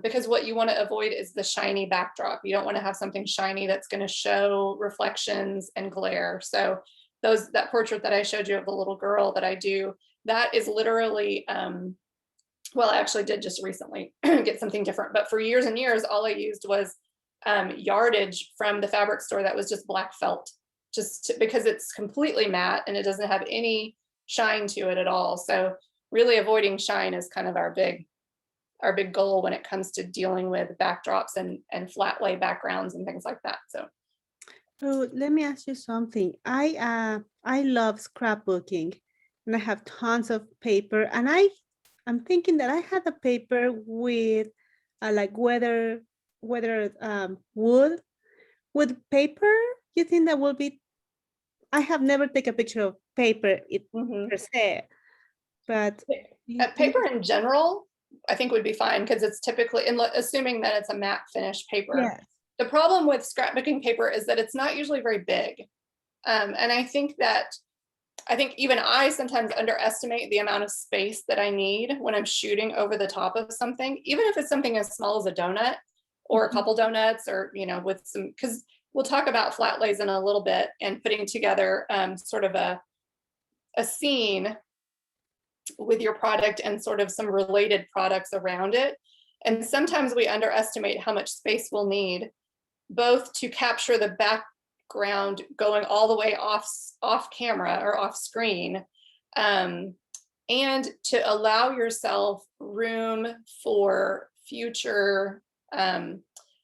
Because what you want to avoid is the shiny backdrop. You don't want to have something shiny that's going to show reflections and glare. So that portrait that I showed you of the little girl that I do, that is literally, well, I actually did just recently get something different, but for years and years, all I used was yardage from the fabric store that was just black felt, because it's completely matte and it doesn't have any shine to it at all. So really avoiding shine is kind of our big goal when it comes to dealing with backdrops and flat lay backgrounds and things like that. So let me ask you something. I love scrapbooking, and I have tons of paper, and I'm thinking that I had a paper with like wood paper. You think that will be? I have never taken a picture of paper per se, but paper in general, I think would be fine because it's typically, assuming that it's a matte finish paper. Yes. The problem with scrapbooking paper is that it's not usually very big. And I think even I sometimes underestimate the amount of space that I need when I'm shooting over the top of something, even if it's something as small as a donut or a couple donuts, or, with some, because we'll talk about flat lays in a little bit and putting together sort of a scene with your product and sort of some related products around it. And sometimes we underestimate how much space we'll need, both to capture the background going all the way off camera or off screen, and to allow yourself room for future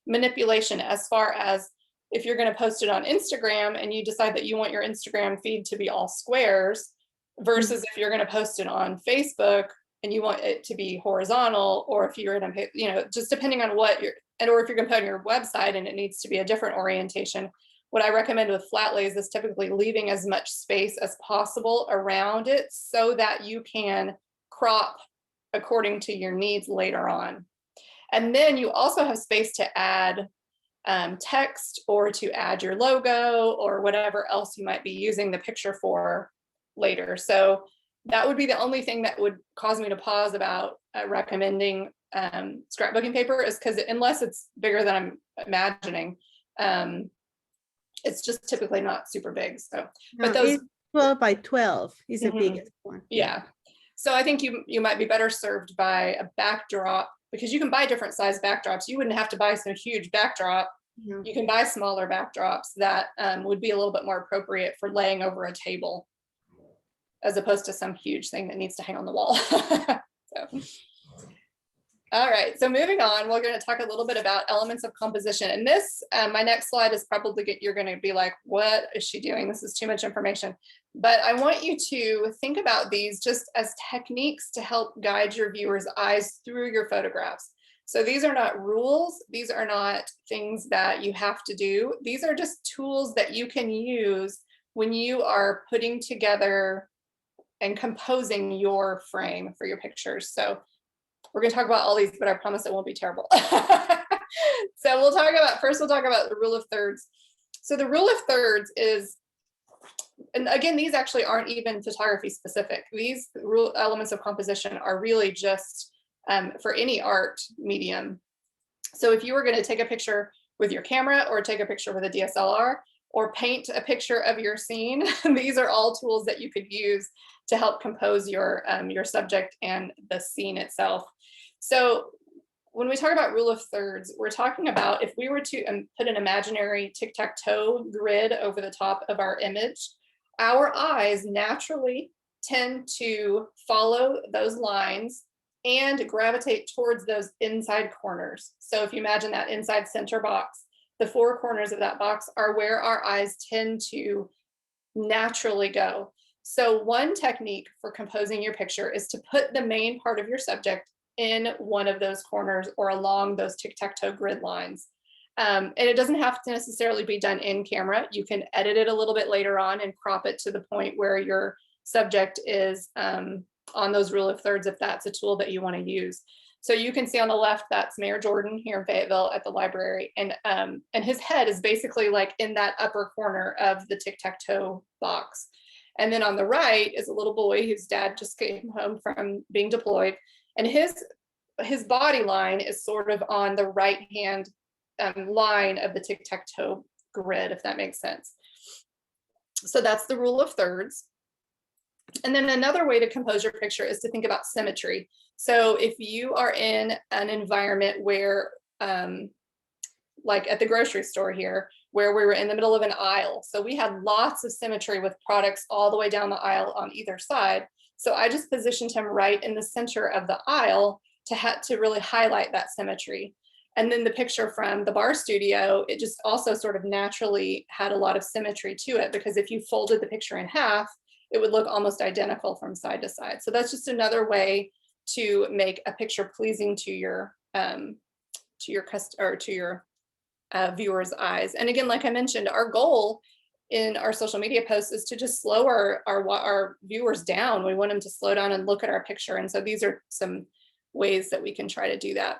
manipulation, as far as if you're going to post it on Instagram and you decide that you want your Instagram feed to be all squares, versus if you're going to post it on Facebook and you want it to be horizontal, or if you're going to, just depending on what or if you're going to put on your website and it needs to be a different orientation. What I recommend with flat lays is typically leaving as much space as possible around it so that you can crop according to your needs later on. And then you also have space to add text, or to add your logo or whatever else you might be using the picture for later. So that would be the only thing that would cause me to pause about recommending scrapbooking paper, is because unless it's bigger than I'm imagining, it's just typically not super big. So, No, but those, it's 12 by 12 is the Mhm. biggest one. yeah. So I think you might be better served by a backdrop, because you can buy different size backdrops. You wouldn't have to buy some huge backdrop. Yeah. You can buy smaller backdrops that would be a little bit more appropriate for laying over a table, as opposed to some huge thing that needs to hang on the wall. So. All right, so moving on, we're going to talk a little bit about elements of composition. And this, my next slide is probably, you're going to be like, what is she doing? This is too much information. But I want you to think about these just as techniques to help guide your viewers' eyes through your photographs. So these are not rules. These are not things that you have to do. These are just tools that you can use when you are putting together and composing your frame for your pictures. So we're going to talk about all these, but I promise it won't be terrible. So we'll talk about the rule of thirds. So the rule of thirds is, and again, these actually aren't even photography specific. These elements of composition are really just for any art medium. So if you were going to take a picture with your camera, or take a picture with a DSLR, or paint a picture of your scene, these are all tools that you could use to help compose your subject and the scene itself. So when we talk about rule of thirds, we're talking about if we were to put an imaginary tic-tac-toe grid over the top of our image, our eyes naturally tend to follow those lines and gravitate towards those inside corners. So if you imagine that inside center box, the four corners of that box are where our eyes tend to naturally go. So one technique for composing your picture is to put the main part of your subject in one of those corners or along those tic-tac-toe grid lines. And it doesn't have to necessarily be done in camera. You can edit it a little bit later on and crop it to the point where your subject is on those rule of thirds, if that's a tool that you want to use. So you can see on the left, that's Mayor Jordan here in Fayetteville at the library. And his head is basically like in that upper corner of the tic-tac-toe box. And then on the right is a little boy whose dad just came home from being deployed. And his body line is sort of on the right-hand line of the tic-tac-toe grid, if that makes sense. So that's the rule of thirds. And then another way to compose your picture is to think about symmetry. So if you are in an environment where, like at the grocery store here, where we were in the middle of an aisle, so we had lots of symmetry with products all the way down the aisle on either side. So I just positioned him right in the center of the aisle to really highlight that symmetry. And then the picture from the bar studio, it just also sort of naturally had a lot of symmetry to it, because if you folded the picture in half, it would look almost identical from side to side. So that's just another way to make a picture pleasing to your viewers' eyes. And again, like I mentioned, our goal in our social media posts is to just slow our viewers down. We want them to slow down and look at our picture. And so these are some ways that we can try to do that.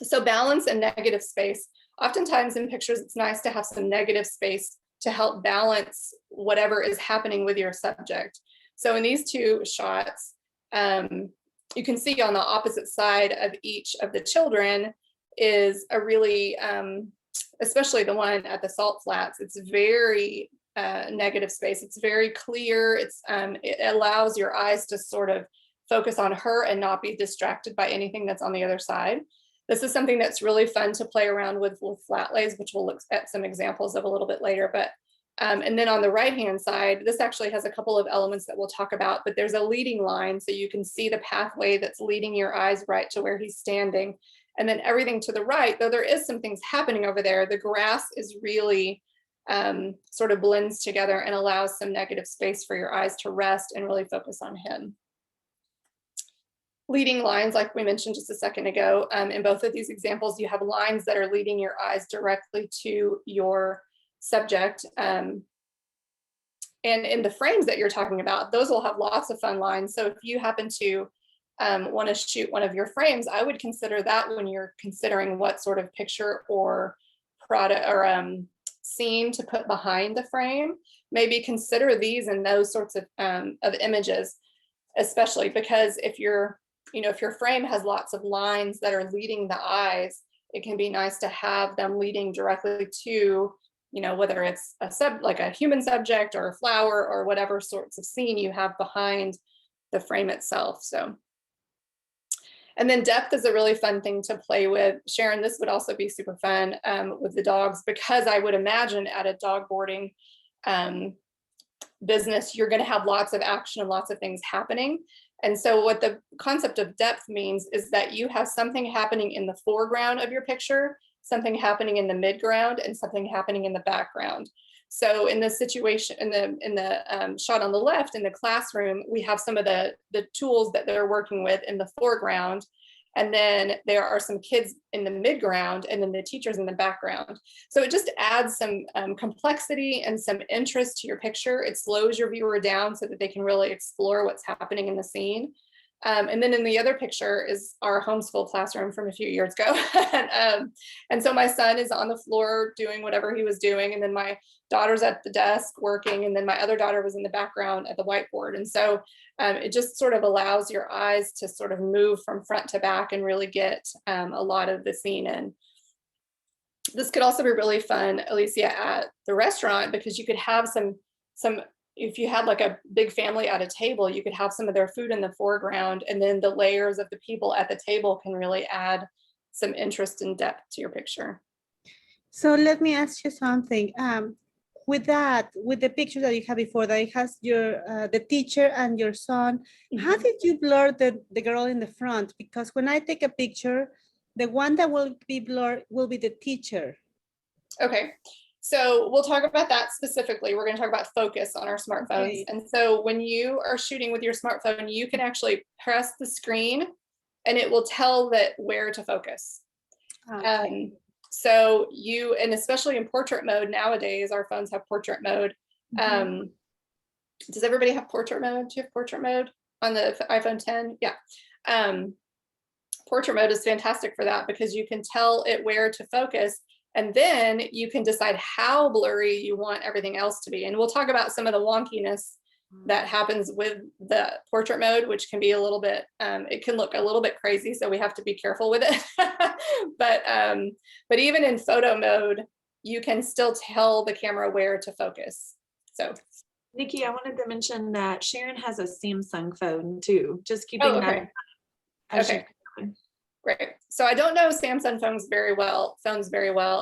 So balance and negative space. Oftentimes in pictures, it's nice to have some negative space to help balance whatever is happening with your subject. So in these two shots, you can see on the opposite side of each of the children is a really, especially the one at the salt flats, it's very negative space. It's very clear. It allows your eyes to sort of focus on her and not be distracted by anything that's on the other side. This is something that's really fun to play around with flat lays, which we'll look at some examples of a little bit later. But and then on the right-hand side, this actually has a couple of elements that we'll talk about, but there's a leading line, so you can see the pathway that's leading your eyes right to where he's standing. And then everything to the right, though there is some things happening over there, the grass is really sort of blends together and allows some negative space for your eyes to rest and really focus on him. Leading lines, like we mentioned just a second ago, in both of these examples, you have lines that are leading your eyes directly to your subject. And in the frames that you're talking about, those will have lots of fun lines. So if you happen to want to shoot one of your frames, I would consider that when you're considering what sort of picture or product or scene to put behind the frame. Maybe consider these and those sorts of images. especially because if your frame has lots of lines that are leading the eyes, it can be nice to have them leading directly to, whether it's like a human subject or a flower or whatever sorts of scene you have behind the frame itself. So, and then depth is a really fun thing to play with. Sharon, this would also be super fun with the dogs, because I would imagine at a dog boarding business, you're going to have lots of action and lots of things happening. And so what the concept of depth means is that you have something happening in the foreground of your picture, something happening in the midground, and something happening in the background. So in the situation, in the shot on the left, in the classroom, we have some of the tools that they're working with in the foreground. And then there are some kids in the midground, and then the teachers in the background. So it just adds some complexity and some interest to your picture. It slows your viewer down so that they can really explore what's happening in the scene. And then in the other picture is our homeschool classroom from a few years ago. And so my son is on the floor doing whatever he was doing. And then my daughter's at the desk working. And then my other daughter was in the background at the whiteboard. And so it just sort of allows your eyes to sort of move from front to back and really get a lot of the scene in. This could also be really fun, Alicia, at the restaurant, because you could have some if you had like a big family at a table, you could have some of their food in the foreground, and then the layers of the people at the table can really add some interest and depth to your picture. So let me ask you something. With the picture that you had before, that it has your the teacher and your son, how did you blur the girl in the front? Because when I take a picture, the one that will be blurred will be the teacher. Okay. So we'll talk about that specifically. We're going to talk about focus on our smartphones. Okay. And so when you are shooting with your smartphone, you can actually press the screen and it will tell that where to focus. Okay. So and especially in portrait mode nowadays, our phones have portrait mode. Mm-hmm. Does everybody have portrait mode? Do you have portrait mode on the iPhone 10? Yeah. Portrait mode is fantastic for that, because you can tell it where to focus. And then you can decide how blurry you want everything else to be. And we'll talk about some of the wonkiness that happens with the portrait mode, which can be a little bit, it can look a little bit crazy. So we have to be careful with it. But even in photo mode, you can still tell the camera where to focus. So Nikki, I wanted to mention that Sharon has a Samsung phone too. Just keeping that. Okay. Great. So I don't know Samsung phones very well,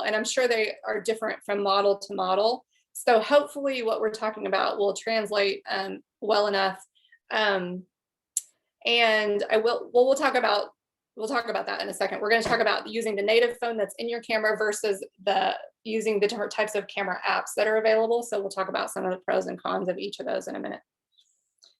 and I'm sure they are different from model to model. So hopefully what we're talking about will translate well enough. And we'll talk about that in a second. We're going to talk about using the native phone that's in your camera versus using the different types of camera apps that are available. So we'll talk about some of the pros and cons of each of those in a minute.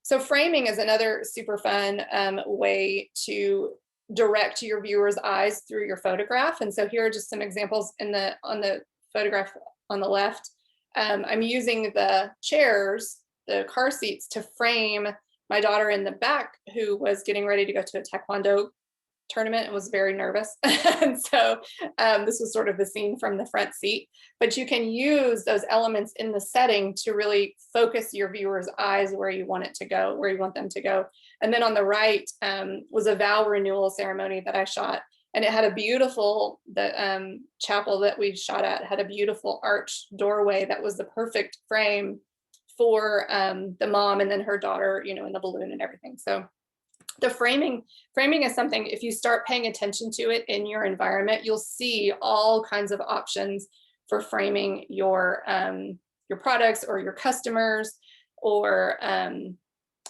So framing is another super fun way to direct your viewer's eyes through your photograph. And so here are just some examples on the photograph on the left. I'm using the chairs, the car seats, to frame my daughter in the back, who was getting ready to go to a Taekwondo tournament and was very nervous. And so this was sort of the scene from the front seat, but you can use those elements in the setting to really focus your viewer's eyes where you want them to go. And then on the right was a vow renewal ceremony that I shot, and it had a beautiful, the chapel that we shot at had a beautiful arched doorway that was the perfect frame for the mom and then her daughter, in the balloon and everything. So the framing is something, if you start paying attention to it in your environment, you'll see all kinds of options for framing your products or your customers, or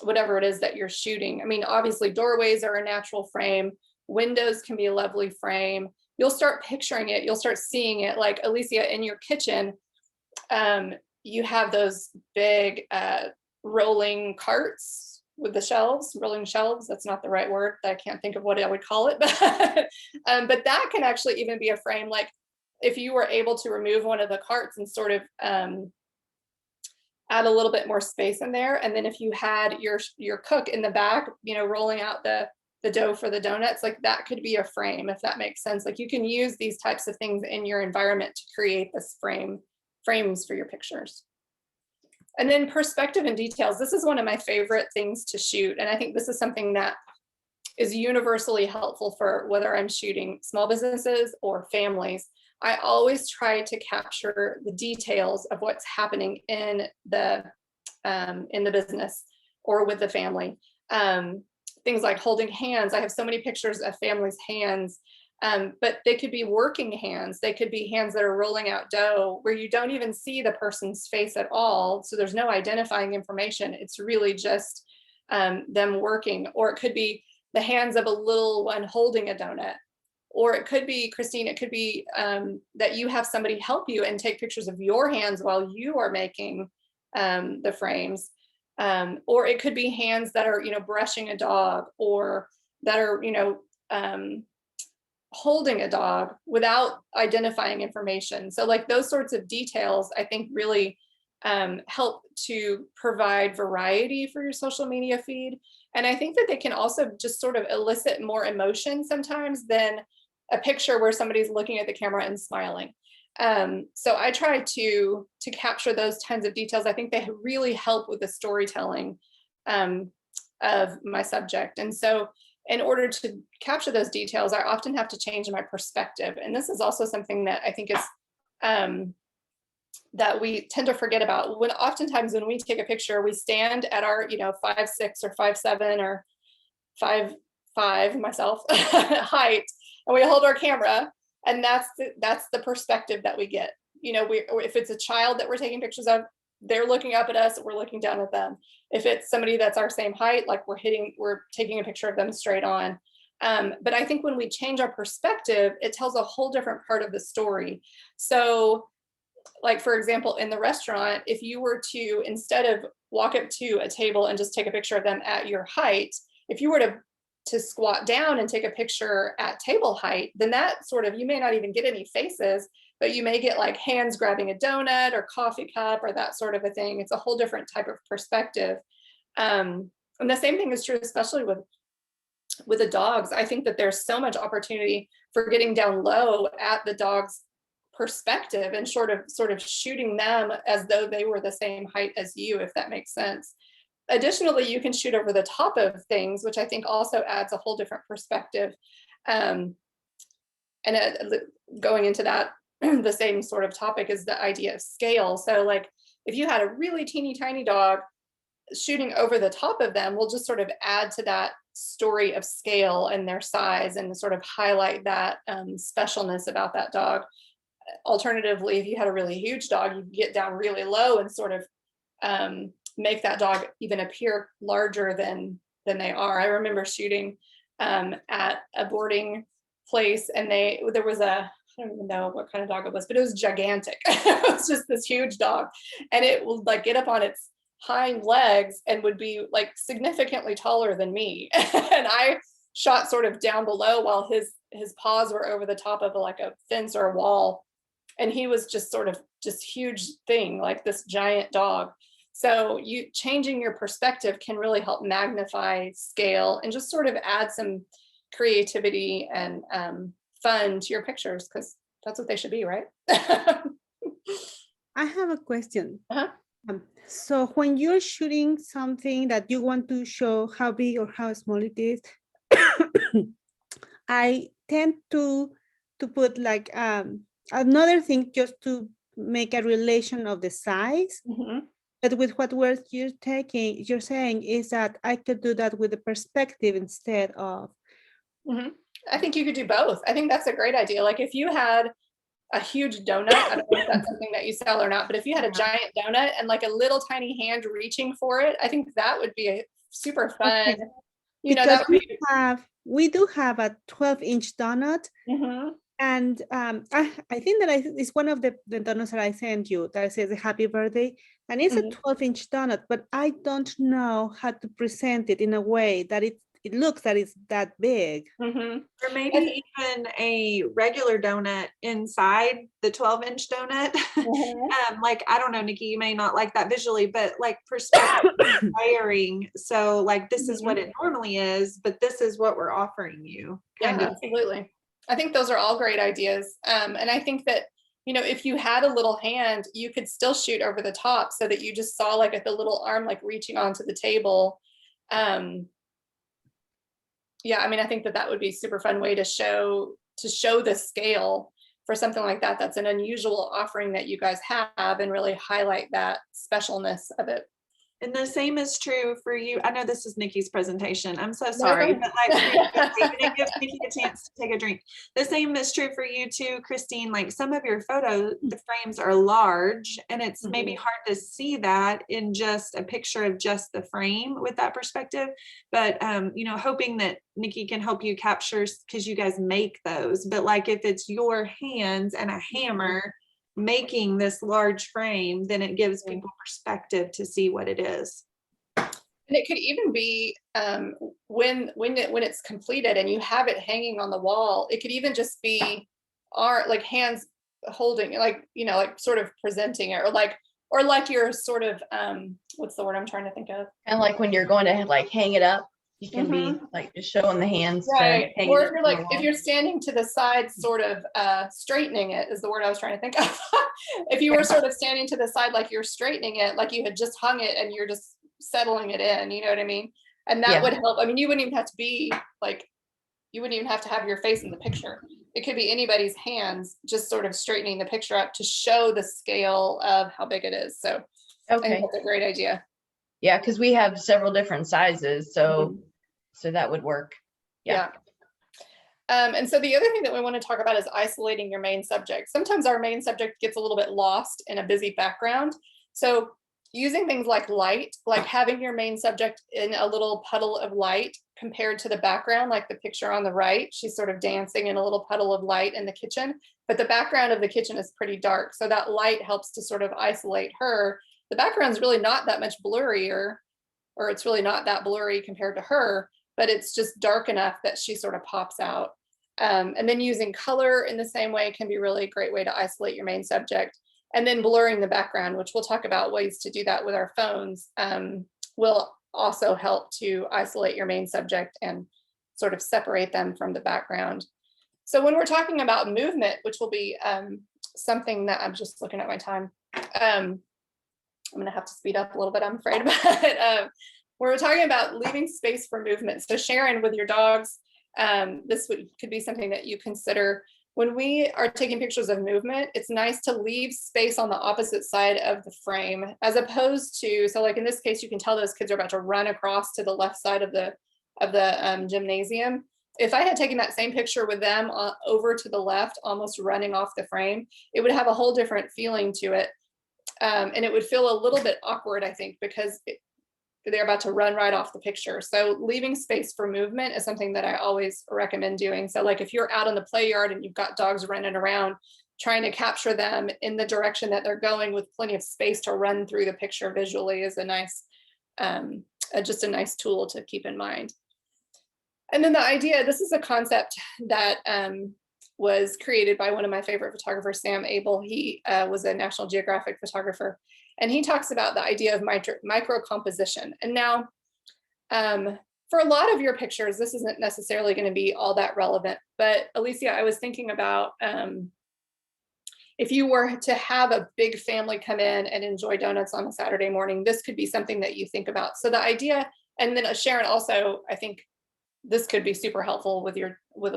whatever it is that you're shooting. I mean, obviously doorways are a natural frame. Windows can be a lovely frame. You'll start picturing it. You'll start seeing it, like Alicia, in your kitchen. You have those big rolling carts with the rolling shelves. That's not the right word. I can't think of what I would call it. But that can actually even be a frame. Like if you were able to remove one of the carts and sort of add a little bit more space in there. And then if you had your cook in the back, rolling out the dough for the donuts, like that could be a frame, if that makes sense. Like you can use these types of things in your environment to create this frames for your pictures. And then perspective and details. This is one of my favorite things to shoot. And I think this is something that is universally helpful for whether I'm shooting small businesses or families. I always try to capture the details of what's happening in the business or with the family. Things like holding hands. I have so many pictures of families' hands, but they could be working hands. They could be hands that are rolling out dough where you don't even see the person's face at all. So there's no identifying information. It's really just them working. Or it could be the hands of a little one holding a donut. Or it could be, Christine, it could be that you have somebody help you and take pictures of your hands while you are making the frames. Or it could be hands that are, brushing a dog, or that are, holding a dog without identifying information. So like those sorts of details, I think really help to provide variety for your social media feed. And I think that they can also just sort of elicit more emotion sometimes than a picture where somebody's looking at the camera and smiling. So I try to capture those kinds of details. I think they really help with the storytelling of my subject. And so in order to capture those details, I often have to change my perspective. And this is also something that I think is that we tend to forget about. Oftentimes when we take a picture, we stand at our 5'6" or 5'7" or 5'5" myself height, and we hold our camera, and that's the perspective that we get. If it's a child that we're taking pictures of, they're looking up at us, we're looking down at them. If it's somebody that's our same height, like we're taking a picture of them straight on. But I think when we change our perspective, it tells a whole different part of the story. So like, for example, in the restaurant, if you were to, instead of walk up to a table and just take a picture of them at your height, if you were to squat down and take a picture at table height, then that you may not even get any faces, but you may get like hands grabbing a donut or coffee cup or that sort of a thing. It's a whole different type of perspective. And the same thing is true, especially with the dogs. I think that there's so much opportunity for getting down low at the dog's perspective and sort of shooting them as though they were the same height as you, if that makes sense. Additionally, you can shoot over the top of things, which I think also adds a whole different perspective. And going into that, the same sort of topic is the idea of scale. So like if you had a really teeny tiny dog, shooting over the top of them will just sort of add to that story of scale and their size and sort of highlight that specialness about that dog. Alternatively, if you had a really huge dog, you get down really low and sort of make that dog even appear larger than they are. I remember shooting at a boarding place, and there was I don't even know what kind of dog it was, but it was gigantic. It was just this huge dog, and it would like get up on its hind legs and would be like significantly taller than me. And I shot sort of down below while his paws were over the top of like a fence or a wall, and he was just sort of huge thing, like this giant dog. So changing your perspective can really help magnify scale and just sort of add some creativity and fun to your pictures, because that's what they should be, right? I have a question. So when you're shooting something that you want to show how big or how small it is, I tend to put like another thing just to make a relation of the size. Mm-hmm. But with what words you're saying is that I could do that with the perspective instead of. Mm-hmm. I think you could do both. I think that's a great idea. Like if you had a huge donut, I don't know if that's something that you sell or not, but if you had a giant donut and like a little tiny hand reaching for it, I think that would be a super fun. Okay. We do have a 12-inch donut. Mm-hmm. And I think that it's one of the donuts that I sent you that says happy birthday, and it's a 12-inch donut, but I don't know how to present it in a way that it looks that it's that big. Mm-hmm. Or maybe even a regular donut inside the 12-inch donut. Mm-hmm. Like, I don't know, Nikki, you may not like that visually, but like perspective layering. So like, this is what it normally is, but this is what we're offering you. Yeah, absolutely. I think those are all great ideas. And I think that, you know, if you had a little hand, you could still shoot over the top so that you just saw like the little arm like reaching onto the table. Yeah, I mean, I think that would be a super fun way to show the scale for something like that. That's an unusual offering that you guys have, and really highlight that specialness of it. And the same is true for you. I know this is Nikki's presentation. I'm so sorry, No. but like it gives Nikki a chance to take a drink. The same is true for you too, Christine. Like some of your photos, the frames are large, and it's maybe hard to see that in just a picture of just the frame with that perspective. But you know, hoping that Nikki can help you capture, because you guys make those. But like if it's your hands and a hammer making this large frame, then it gives people perspective to see what it is. And it could even be when it's completed and you have it hanging on the wall, it could even just be like hands holding, like, you know, like sort of presenting it, or like you're sort of what's the word I'm trying to think of? And like when you're going to like hang it up, you can be like just showing the hands. Right. To hang Or it if you're on the like, if wall. you're standing to the side, sort of straightening it is the word I was trying to think of. If you were sort of standing to the side, like you're straightening it, like you had just hung it and you're just settling it in, you know what I mean? And that would help. I mean, you wouldn't even have to be like, you wouldn't even have to have your face in the picture. It could be anybody's hands just sort of straightening the picture up to show the scale of how big it is. So I think that's a great idea. Yeah, because we have several different sizes, so that would work. Yeah. And so the other thing that we want to talk about is isolating your main subject. Sometimes our main subject gets a little bit lost in a busy background. So using things like light, like having your main subject in a little puddle of light compared to the background, like the picture on the right, she's sort of dancing in a little puddle of light in the kitchen, but the background of the kitchen is pretty dark. So that light helps to sort of isolate her. The background's really not that much blurrier, or it's really not that blurry compared to her, but it's just dark enough that she sort of pops out. And then using color in the same way can be really a great way to isolate your main subject. And then blurring the background, which we'll talk about ways to do that with our phones, will also help to isolate your main subject and sort of separate them from the background. So when we're talking about movement, which will be something that I'm just looking at my time, I'm gonna have to speed up a little bit, I'm afraid, but we're talking about leaving space for movement. So Sharon, with your dogs, this could be something that you consider. When we are taking pictures of movement, it's nice to leave space on the opposite side of the frame, as opposed to, so like in this case, you can tell those kids are about to run across to the left side of the gymnasium. If I had taken that same picture with them over to the left, almost running off the frame, it would have a whole different feeling to it. And it would feel a little bit awkward, I think, because they're about to run right off the picture. So leaving space for movement is something that I always recommend doing. So like if you're out in the play yard and you've got dogs running around, trying to capture them in the direction that they're going with plenty of space to run through the picture visually is a nice, just a nice tool to keep in mind. And then the idea, this is a concept that was created by one of my favorite photographers, Sam Abel. He was a National Geographic photographer. And he talks about the idea of micro composition. And now, for a lot of your pictures, this isn't necessarily going to be all that relevant. But Alicia, I was thinking about if you were to have a big family come in and enjoy donuts on a Saturday morning, this could be something that you think about. So the idea, and then Sharon also, I think this could be super helpful with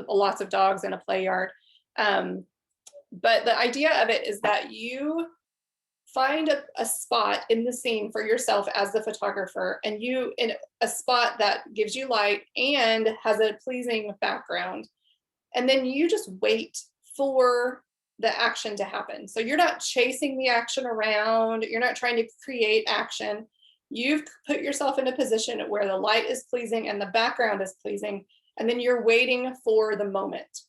lots of dogs in a play yard. But the idea of it is that you find a spot in the scene for yourself as the photographer, and you in a spot that gives you light and has a pleasing background. And then you just wait for the action to happen. So you're not chasing the action around. You're not trying to create action. You've put yourself in a position where the light is pleasing and the background is pleasing. And then you're waiting for the moment.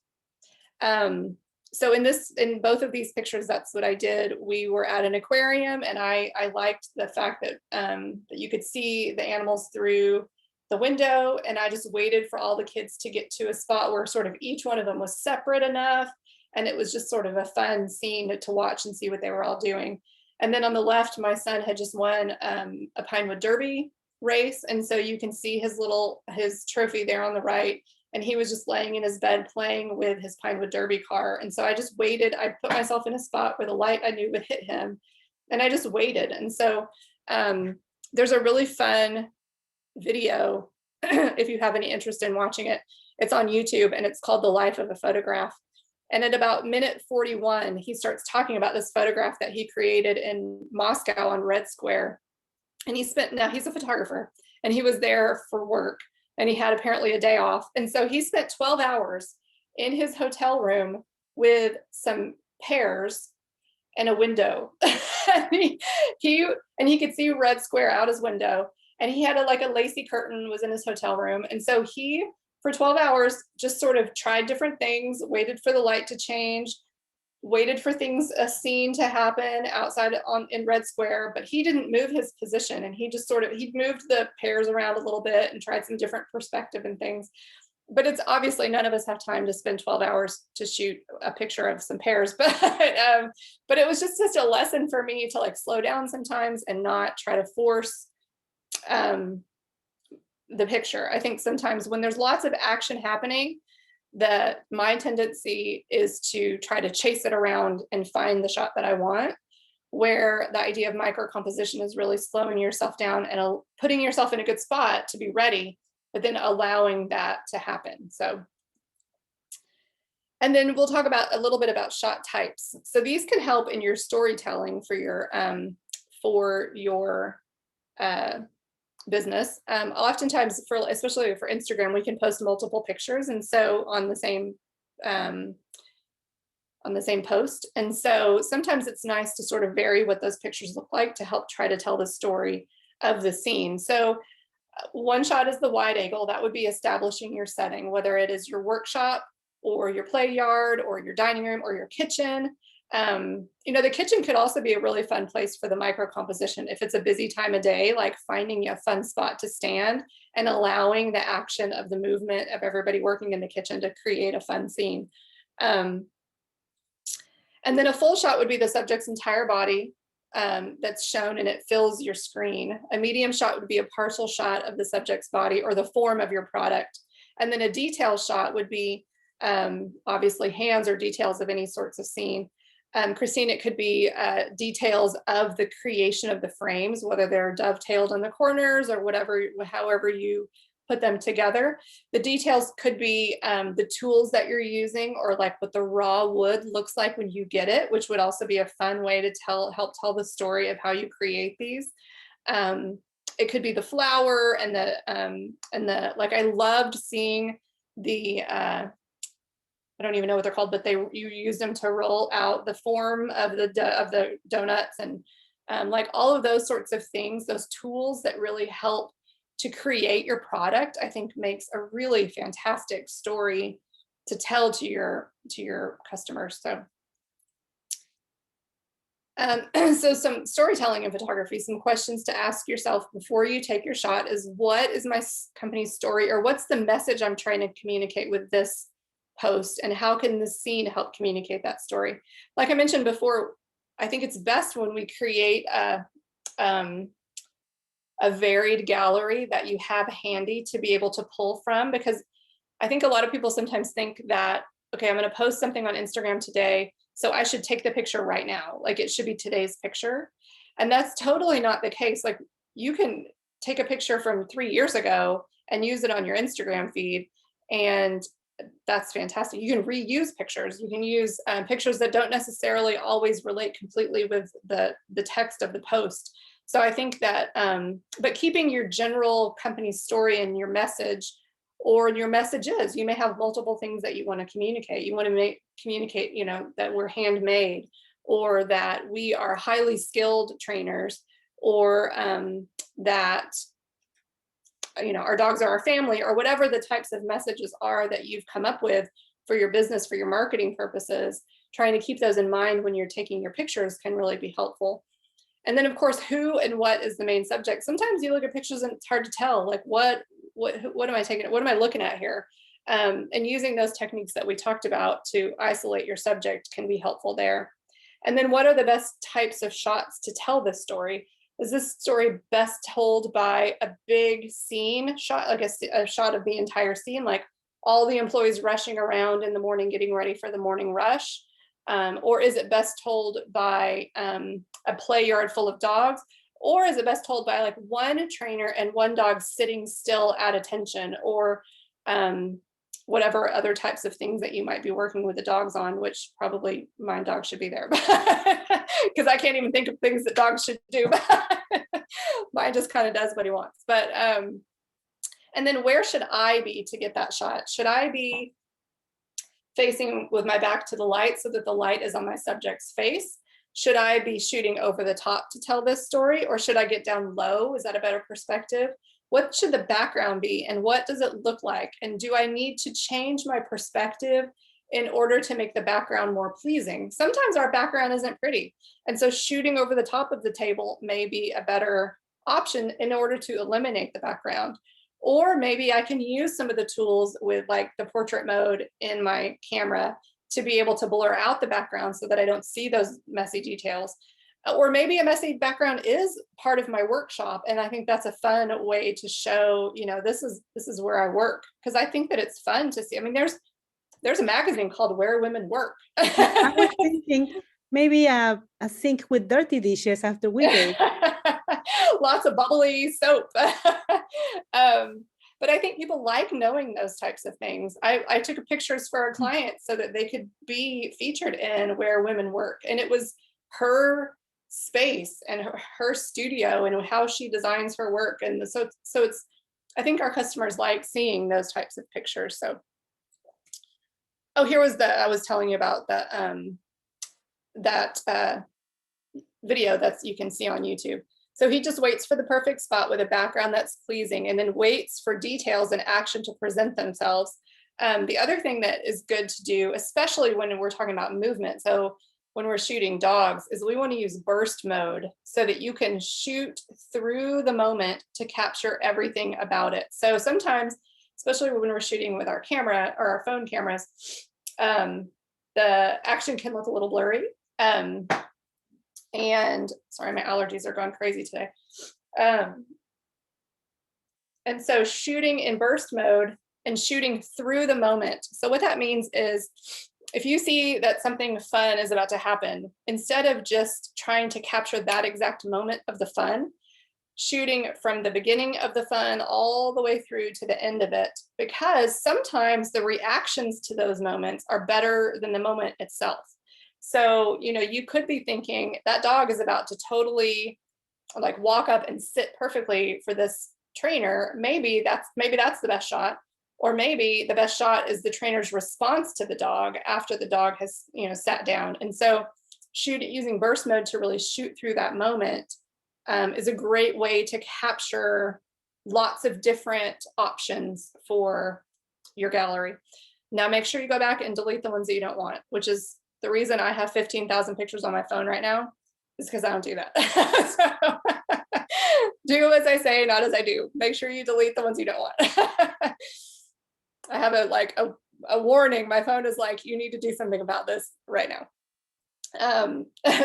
So in both of these pictures, that's what I did. We were at an aquarium, and I liked the fact that that you could see the animals through the window, and I just waited for all the kids to get to a spot where sort of each one of them was separate enough, and it was just sort of a fun scene to watch and see what they were all doing. And then on the left, my son had just won a Pinewood Derby race, and so you can see his trophy there on the right. and he was just laying in his bed playing with his Pinewood Derby car. And so I just waited. I put myself in a spot where the light I knew would hit him, and I just waited. And so there's a really fun video if you have any interest in watching it. It's on YouTube, and it's called The Life of a Photograph. And at about minute 41, he starts talking about this photograph that he created in Moscow on Red Square. And now he's a photographer, and he was there for work, and he had apparently a day off. And so he spent 12 hours in his hotel room with some pears and a window. and he could see Red Square out his window, and he had a lacy curtain was in his hotel room. And so he, for 12 hours, just sort of tried different things, waited for the light to change, waited for a scene to happen outside in Red Square, but he didn't move his position. And he just he moved the pears around a little bit and tried some different perspective and things. But it's obviously none of us have time to spend 12 hours to shoot a picture of some pears, but it was just such a lesson for me to slow down sometimes and not try to force the picture. I think sometimes when there's lots of action happening, that my tendency is to try to chase it around and find the shot that I want, where the idea of micro composition is really slowing yourself down and putting yourself in a good spot to be ready, but then allowing that to happen. So, and then we'll talk about a little bit about shot types. So these can help in your storytelling for your business. Oftentimes, especially for Instagram, we can post multiple pictures, and so on the same post. And so sometimes it's nice to sort of vary what those pictures look like to help try to tell the story of the scene. So one shot is the wide angle. That would be establishing your setting, whether it is your workshop or your play yard or your dining room or your kitchen. The kitchen could also be a really fun place for the micro composition if it's a busy time of day, like finding a fun spot to stand and allowing the action of the movement of everybody working in the kitchen to create a fun scene. And then a full shot would be the subject's entire body that's shown and it fills your screen. A medium shot would be a partial shot of the subject's body or the form of your product. And then a detail shot would be obviously hands or details of any sorts of scene. Christine, it could be details of the creation of the frames, whether they're dovetailed in the corners or however you put them together. The details could be the tools that you're using, or what the raw wood looks like when you get it, which would also be a fun way to help tell the story of how you create these. It could be the flower and I loved seeing the I don't even know what they're called, but you use them to roll out the form of the donuts and all of those sorts of things. Those tools that really help to create your product, I think, makes a really fantastic story to tell to your customers. So, so some storytelling in photography, some questions to ask yourself before you take your shot is, what is my company's story, or what's the message I'm trying to communicate with this post, and how can the scene help communicate that story? Like I mentioned before, I think it's best when we create a varied gallery that you have handy to be able to pull from, because I think a lot of people sometimes think that, okay, I'm going to post something on Instagram today, so I should take the picture right now, like it should be today's picture. And that's totally not the case. Like, you can take a picture from 3 years ago and use it on your Instagram feed, and that's fantastic. You can reuse pictures. You can use pictures that don't necessarily always relate completely with the text of the post. So I think that, but keeping your general company story and your message, or your messages, you may have multiple things that you want to communicate. You want to communicate, that we're handmade, or that we are highly skilled trainers, or that our dogs are our family, or whatever the types of messages are that you've come up with for your business, for your marketing purposes. Trying to keep those in mind when you're taking your pictures can really be helpful. And then, of course, who and what is the main subject. Sometimes you look at pictures and it's hard to tell, like, what am I taking? What am I looking at here? And using those techniques that we talked about to isolate your subject can be helpful there. And then, what are the best types of shots to tell this story? Is this story best told by a big scene shot, like a shot of the entire scene, like all the employees rushing around in the morning getting ready for the morning rush? Or is it best told by a play yard full of dogs? Or is it best told by like one trainer and one dog sitting still at attention, or whatever other types of things that you might be working with the dogs on, which probably my dog should be there because I can't even think of things that dogs should do. Mine just kind of does what he wants. But and then where should I be to get that shot? Should I be facing with my back to the light so that the light is on my subject's face? Should I be shooting over the top to tell this story, or should I get down low? Is that a better perspective? What should the background be, and what does it look like? And do I need to change my perspective in order to make the background more pleasing? Sometimes our background isn't pretty, and so shooting over the top of the table may be a better option in order to eliminate the background. Or maybe I can use some of the tools with like the portrait mode in my camera to be able to blur out the background so that I don't see those messy details. Or maybe a messy background is part of my workshop, and I think that's a fun way to show, you know, this is where I work, because I think that it's fun to see. I mean, there's a magazine called Where Women Work. I was thinking maybe a sink with dirty dishes after we bathe. Lots of bubbly soap. But I think people like knowing those types of things. I took pictures for a client so that they could be featured in Where Women Work. And it was her space and her studio and how she designs her work. And so it's, I think our customers like seeing those types of pictures. So, oh, here was I was telling you about that video that you can see on YouTube. So he just waits for the perfect spot with a background that's pleasing, and then waits for details and action to present themselves. The other thing that is good to do, especially when we're talking about movement, so when we're shooting dogs, is we want to use burst mode so that you can shoot through the moment to capture everything about it. So sometimes, especially when we're shooting with our camera or our phone cameras, the action can look a little blurry. And sorry, my allergies are going crazy today. And so shooting in burst mode and shooting through the moment. So what that means is, if you see that something fun is about to happen, instead of just trying to capture that exact moment of the fun, shooting from the beginning of the fun all the way through to the end of it, because sometimes the reactions to those moments are better than the moment itself. So, you know, you could be thinking that dog is about to totally like walk up and sit perfectly for this trainer. Maybe that's the best shot. Or maybe the best shot is the trainer's response to the dog after the dog has, you know, sat down. And so using burst mode to really shoot through that moment is a great way to capture lots of different options for your gallery. Now make sure you go back and delete the ones that you don't want, which is the reason I have 15,000 pictures on my phone right now, is because I don't do that. So do as I say, not as I do. Make sure you delete the ones you don't want. I have a warning. My phone is like, you need to do something about this right now.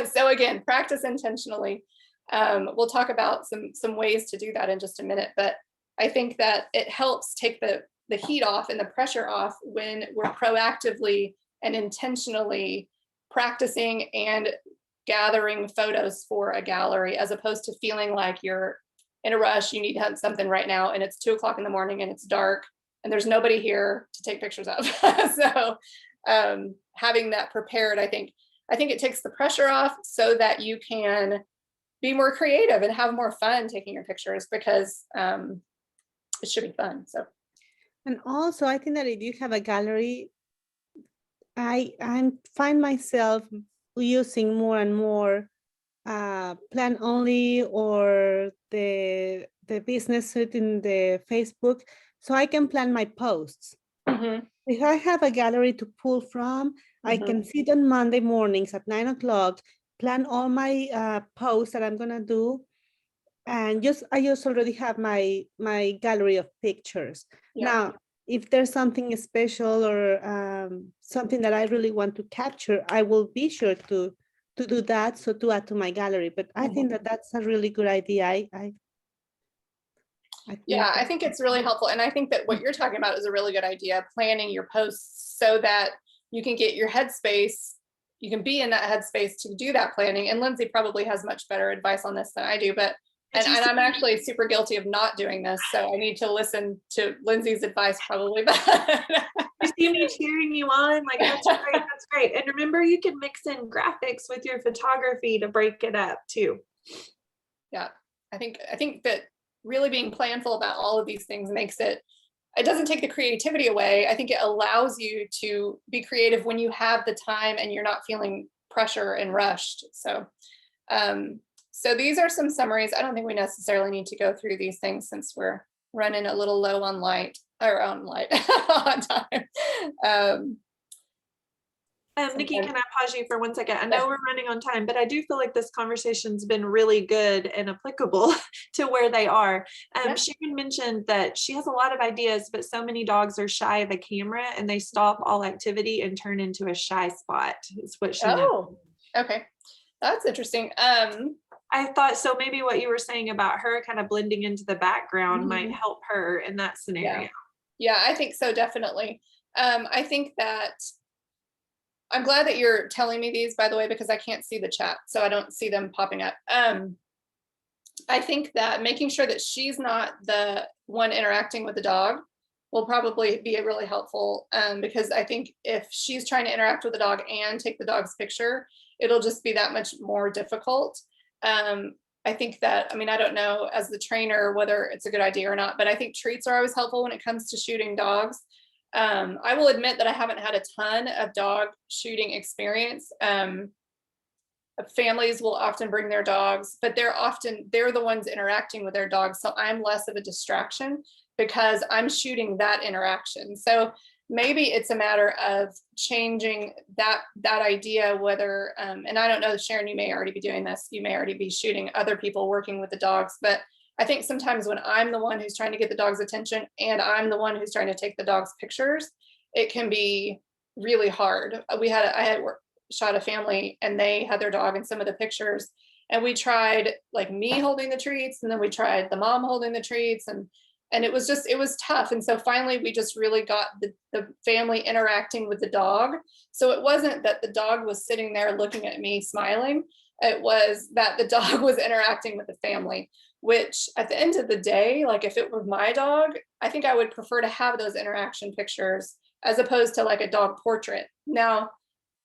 So again, practice intentionally. We'll talk about some ways to do that in just a minute, but I think that it helps take the heat off and the pressure off when we're proactively and intentionally practicing and gathering photos for a gallery, as opposed to feeling like you're in a rush, you need to have something right now, and it's 2 o'clock in the morning and it's dark and there's nobody here to take pictures of. So having that prepared, I think it takes the pressure off so that you can be more creative and have more fun taking your pictures, because it should be fun. So, and also I think that if you have a gallery, I find myself using more and more plan only, or the business suite in the Facebook, so I can plan my posts. mm-hmm. If I have a gallery to pull from, I can sit on Monday mornings at 9 o'clock, plan all my posts that I'm gonna do, and I just already have my gallery of pictures. Yeah. Now, if there's something special or something that I really want to capture, I will be sure to do that, so to add to my gallery. But I think that that's a really good idea. Yeah, I think it's really helpful. And I think that what you're talking about is a really good idea, planning your posts so that you can get your headspace, you can be in that headspace to do that planning. And Lindsay probably has much better advice on this than I do, but and I'm actually super guilty of not doing this. So I need to listen to Lindsay's advice probably. You see me cheering you on, like that's great, that's great. And remember, you can mix in graphics with your photography to break it up too. Yeah, I think that really being planful about all of these things makes it doesn't take the creativity away. I think it allows you to be creative when you have the time and you're not feeling pressure and rushed. So so these are some summaries. I don't think we necessarily need to go through these things since we're running a little low on light or on time. Nikki, can I pause you for 1 second? I know we're running on time, but I do feel like this conversation's been really good and applicable to where they are. Sharon mentioned that she has a lot of ideas, but so many dogs are shy of a camera and they stop all activity and turn into a shy spot, is what she meant. Okay. That's interesting. I thought so maybe what you were saying about her kind of blending into the background might help her in that scenario. Yeah, I think so, definitely. I think that I'm glad that you're telling me these, by the way, because I can't see the chat, so I don't see them popping up. I think that making sure that she's not the one interacting with the dog will probably be really helpful, because I think if she's trying to interact with the dog and take the dog's picture, it'll just be that much more difficult. I think that, I mean, I don't know as the trainer whether it's a good idea or not, but I think treats are always helpful when it comes to shooting dogs. I will admit that I haven't had a ton of dog shooting experience. Families will often bring their dogs, but they're the ones interacting with their dogs. So I'm less of a distraction because I'm shooting that interaction. So maybe it's a matter of changing that idea, whether, and I don't know, Sharon, you may already be doing this. You may already be shooting other people working with the dogs, but I think sometimes when I'm the one who's trying to get the dog's attention and I'm the one who's trying to take the dog's pictures, it can be really hard. I had shot a family and they had their dog in some of the pictures, and we tried like me holding the treats, and then we tried the mom holding the treats, and it was tough. And so finally we just really got the family interacting with the dog. So it wasn't that the dog was sitting there looking at me smiling. It was that the dog was interacting with the family, which at the end of the day, like if it were my dog, I think I would prefer to have those interaction pictures as opposed to like a dog portrait. Now,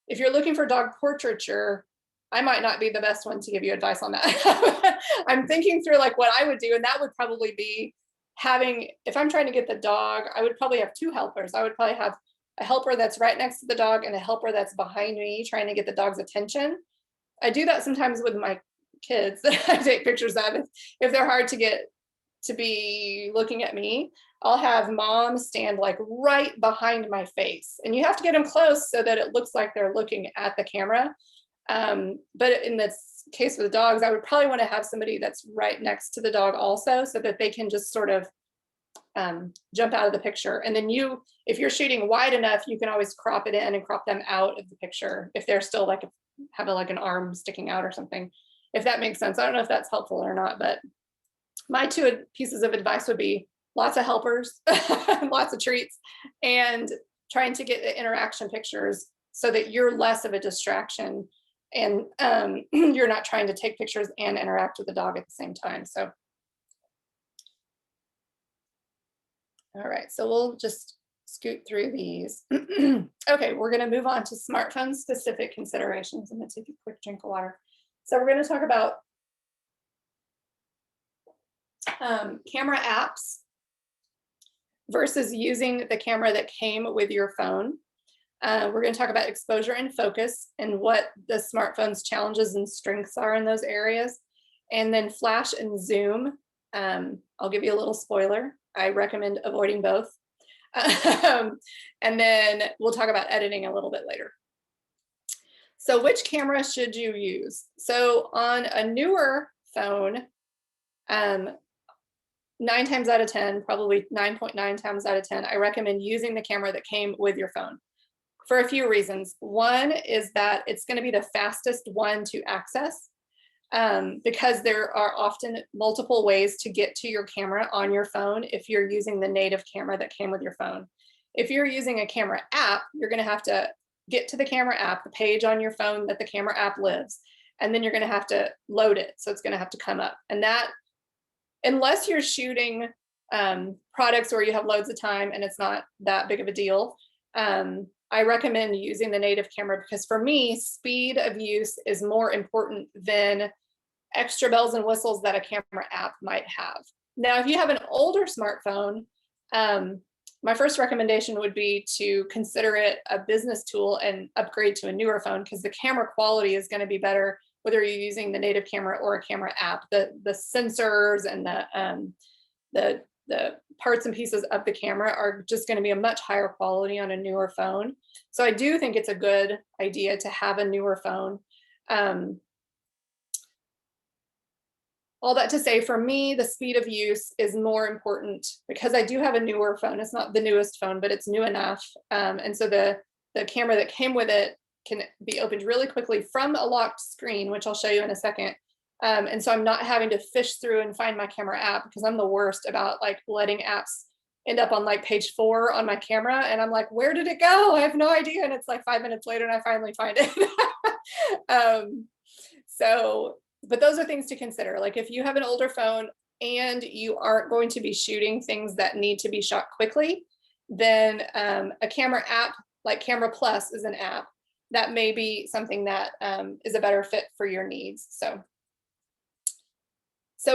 if you're looking for dog portraiture, I might not be the best one to give you advice on that. I'm thinking through like what I would do, and that would probably be if I'm trying to get the dog, I would probably have two helpers. I would probably have a helper that's right next to the dog and a helper that's behind me trying to get the dog's attention. I do that sometimes with my kids that I take pictures of. If they're hard to get to be looking at me, I'll have mom stand like right behind my face, and you have to get them close so that it looks like they're looking at the camera. But in this case with the dogs, I would probably want to have somebody that's right next to the dog also, so that they can just sort of jump out of the picture. And then if you're shooting wide enough, you can always crop it in and crop them out of the picture if they're still like have like an arm sticking out or something, if that makes sense. I don't know if that's helpful or not, but my two pieces of advice would be lots of helpers, lots of treats, and trying to get the interaction pictures so that you're less of a distraction and you're not trying to take pictures and interact with the dog at the same time. So, all right, so we'll just scoot through these. Okay, we're gonna move on to smartphone specific considerations. I'm gonna take a quick drink of water. So we're gonna talk about camera apps versus using the camera that came with your phone. We're going to talk about exposure and focus and what the smartphone's challenges and strengths are in those areas. And then flash and zoom. I'll give you a little spoiler. I recommend avoiding both. And then we'll talk about editing a little bit later. So which camera should you use? So on a newer phone, 9 times out of 10, probably 9.9 times out of 10, I recommend using the camera that came with your phone for a few reasons. One is that it's going to be the fastest one to access. because there are often multiple ways to get to your camera on your phone if you're using the native camera that came with your phone. If you're using a camera app, you're going to have to get to the camera app, the page on your phone that the camera app lives, and then you're going to have to load it. So it's going to have to come up. And that, unless you're shooting products where you have loads of time and it's not that big of a deal, I recommend using the native camera, because for me, speed of use is more important than extra bells and whistles that a camera app might have. Now, if you have an older smartphone, my first recommendation would be to consider it a business tool and upgrade to a newer phone, because the camera quality is going to be better whether you're using the native camera or a camera app. The sensors and the parts and pieces of the camera are just going to be a much higher quality on a newer phone. So I do think it's a good idea to have a newer phone. All that to say, for me, the speed of use is more important because I do have a newer phone. It's not the newest phone, but it's new enough. And so the camera that came with it can be opened really quickly from a locked screen, which I'll show you in a second. And so I'm not having to fish through and find my camera app, because I'm the worst about like letting apps end up on like page 4 on my camera. And I'm like, where did it go? I have no idea. And it's like 5 minutes later and I finally find it. But those are things to consider. Like if you have an older phone and you aren't going to be shooting things that need to be shot quickly, then a camera app like Camera Plus is an app that may be something that is a better fit for your needs. So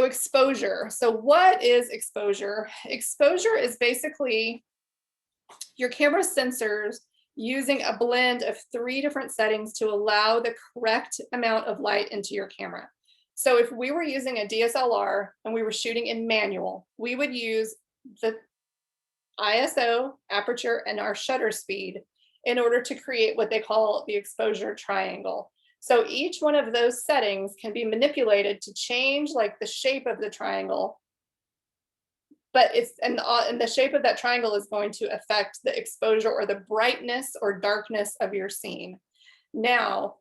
exposure. So what is exposure? Exposure is basically your camera sensors using a blend of 3 different settings to allow the correct amount of light into your camera. So if we were using a DSLR and we were shooting in manual, we would use the ISO, aperture, and our shutter speed in order to create what they call the exposure triangle. So each one of those settings can be manipulated to change like the shape of the triangle, but and the shape of that triangle is going to affect the exposure or the brightness or darkness of your scene. Now,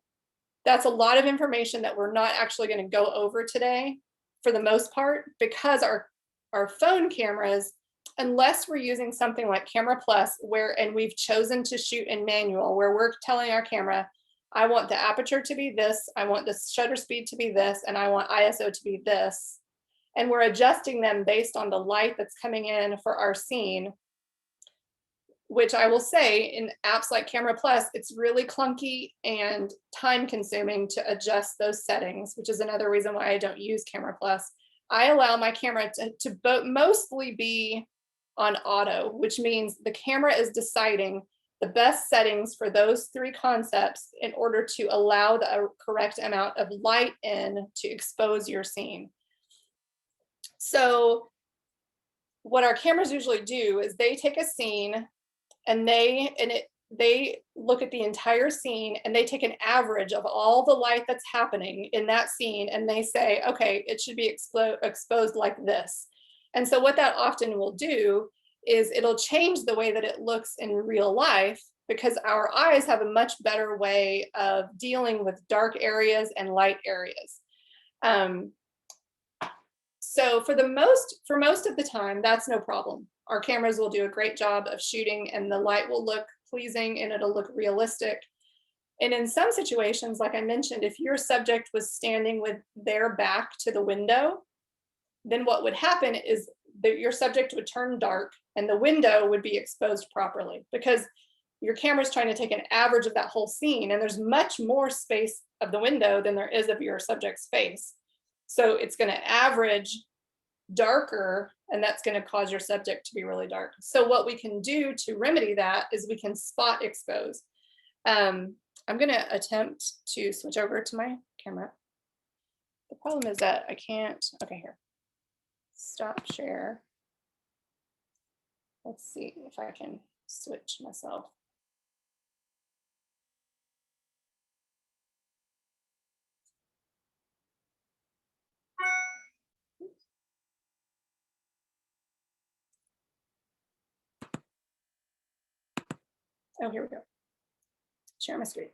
that's a lot of information that we're not actually going to go over today for the most part, because our phone cameras, unless we're using something like Camera Plus, and we've chosen to shoot in manual, where we're telling our camera, I want the aperture to be this, I want the shutter speed to be this, and I want ISO to be this. And we're adjusting them based on the light that's coming in for our scene, which I will say in apps like Camera Plus, it's really clunky and time consuming to adjust those settings, which is another reason why I don't use Camera Plus. I allow my camera to mostly be on auto, which means the camera is deciding the best settings for those 3 concepts in order to allow the correct amount of light in to expose your scene. So what our cameras usually do is they take a scene and they look at the entire scene and they take an average of all the light that's happening in that scene, and they say, okay, it should be exposed like this. And so what that often will do is it'll change the way that it looks in real life, because our eyes have a much better way of dealing with dark areas and light areas. So for most of the time, that's no problem. Our cameras will do a great job of shooting and the light will look pleasing and it'll look realistic. And in some situations, like I mentioned, if your subject was standing with their back to the window, then what would happen is that your subject would turn dark and the window would be exposed properly, because your camera's trying to take an average of that whole scene, and there's much more space of the window than there is of your subject's face. So it's going to average darker, and that's going to cause your subject to be really dark. So what we can do to remedy that is we can spot expose. I'm going to attempt to switch over to my camera. The problem is that I can't, okay, here. Stop share. Let's see if I can switch myself. Oh, here we go. Share my screen.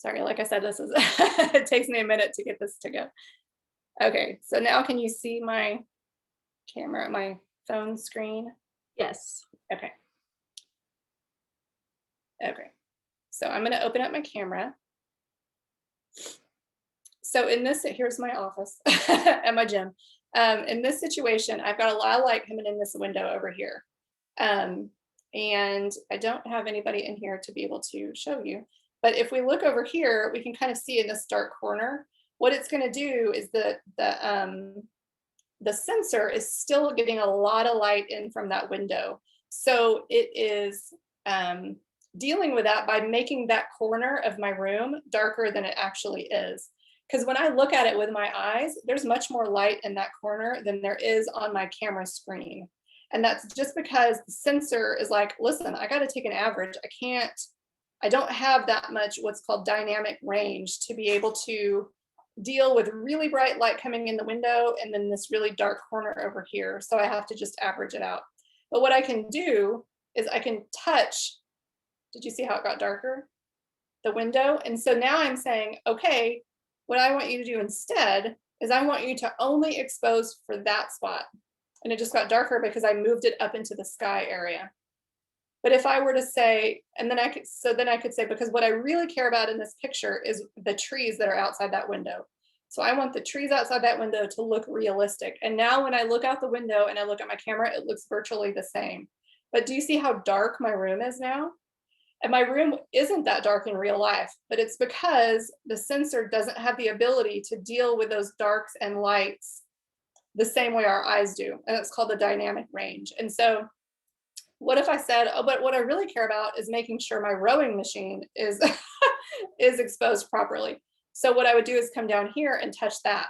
Sorry, like I said, this is, it takes me a minute to get this to go. Okay, so now can you see my camera, my phone screen? Yes. Okay. Okay, so I'm gonna open up my camera. So in this, here's my office and my gym. In this situation, I've got a lot of light coming in this window over here. And I don't have anybody in here to be able to show you. But if we look over here, we can kind of see in this dark corner, what it's gonna do is the sensor is still getting a lot of light in from that window. So it is dealing with that by making that corner of my room darker than it actually is. Because when I look at it with my eyes, there's much more light in that corner than there is on my camera screen. And that's just because the sensor is like, listen, I got to take an average. I don't have that much what's called dynamic range to be able to deal with really bright light coming in the window and then this really dark corner over here. So I have to just average it out. But what I can do is I can touch, did you see how it got darker? The window. And so now I'm saying, okay, what I want you to do instead is I want you to only expose for that spot. And it just got darker because I moved it up into the sky area. But if I were to say, and then I could say, because what I really care about in this picture is the trees that are outside that window. So I want the trees outside that window to look realistic. And now when I look out the window and I look at my camera, it looks virtually the same. But do you see how dark my room is now? And my room isn't that dark in real life, but it's because the sensor doesn't have the ability to deal with those darks and lights the same way our eyes do. And it's called the dynamic range. And so what if I said, oh, but what I really care about is making sure my rowing machine is, is exposed properly. So what I would do is come down here and touch that.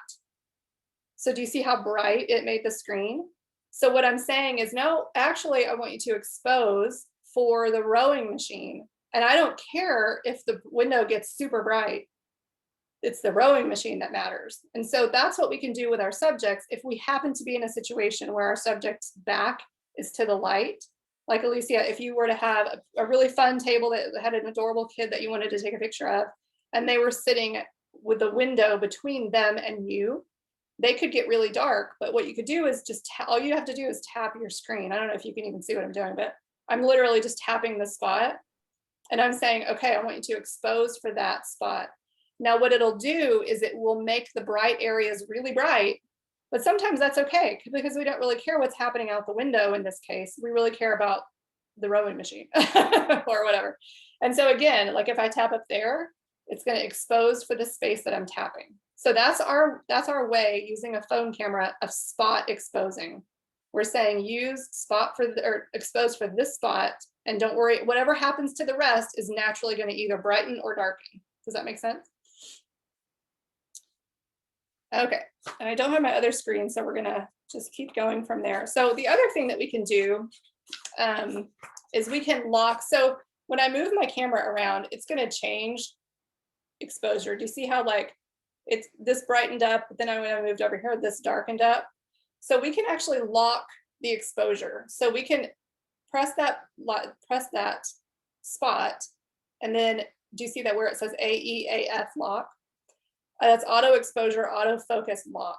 So do you see how bright it made the screen? So what I'm saying is, no, actually, I want you to expose for the rowing machine. And I don't care if the window gets super bright. It's the rowing machine that matters. And so that's what we can do with our subjects. If we happen to be in a situation where our subject's back is to the light, like Alicia, if you were to have a really fun table that had an adorable kid that you wanted to take a picture of, and they were sitting with the window between them and you, they could get really dark. But what you could do is just, all you have to do is tap your screen. I don't know if you can even see what I'm doing, but I'm literally just tapping the spot. And I'm saying, okay, I want you to expose for that spot. Now what it'll do is it will make the bright areas really bright, but sometimes that's okay because we don't really care what's happening out the window in this case. We really care about the rowing machine or whatever. And so again, like if I tap up there, it's going to expose for the space that I'm tapping. So that's our way using a phone camera of spot exposing. We're saying use spot for or expose for this spot, and don't worry, whatever happens to the rest is naturally going to either brighten or darken. Does that make sense? Okay, and I don't have my other screen, so we're gonna just keep going from there. So the other thing that we can do is we can lock. So when I move my camera around, it's gonna change exposure. Do you see how like it's this brightened up, but then when I moved over here, this darkened up? So we can actually lock the exposure. So we can press that spot, and then do you see that where it says AEAF lock? That's auto exposure, auto focus lock.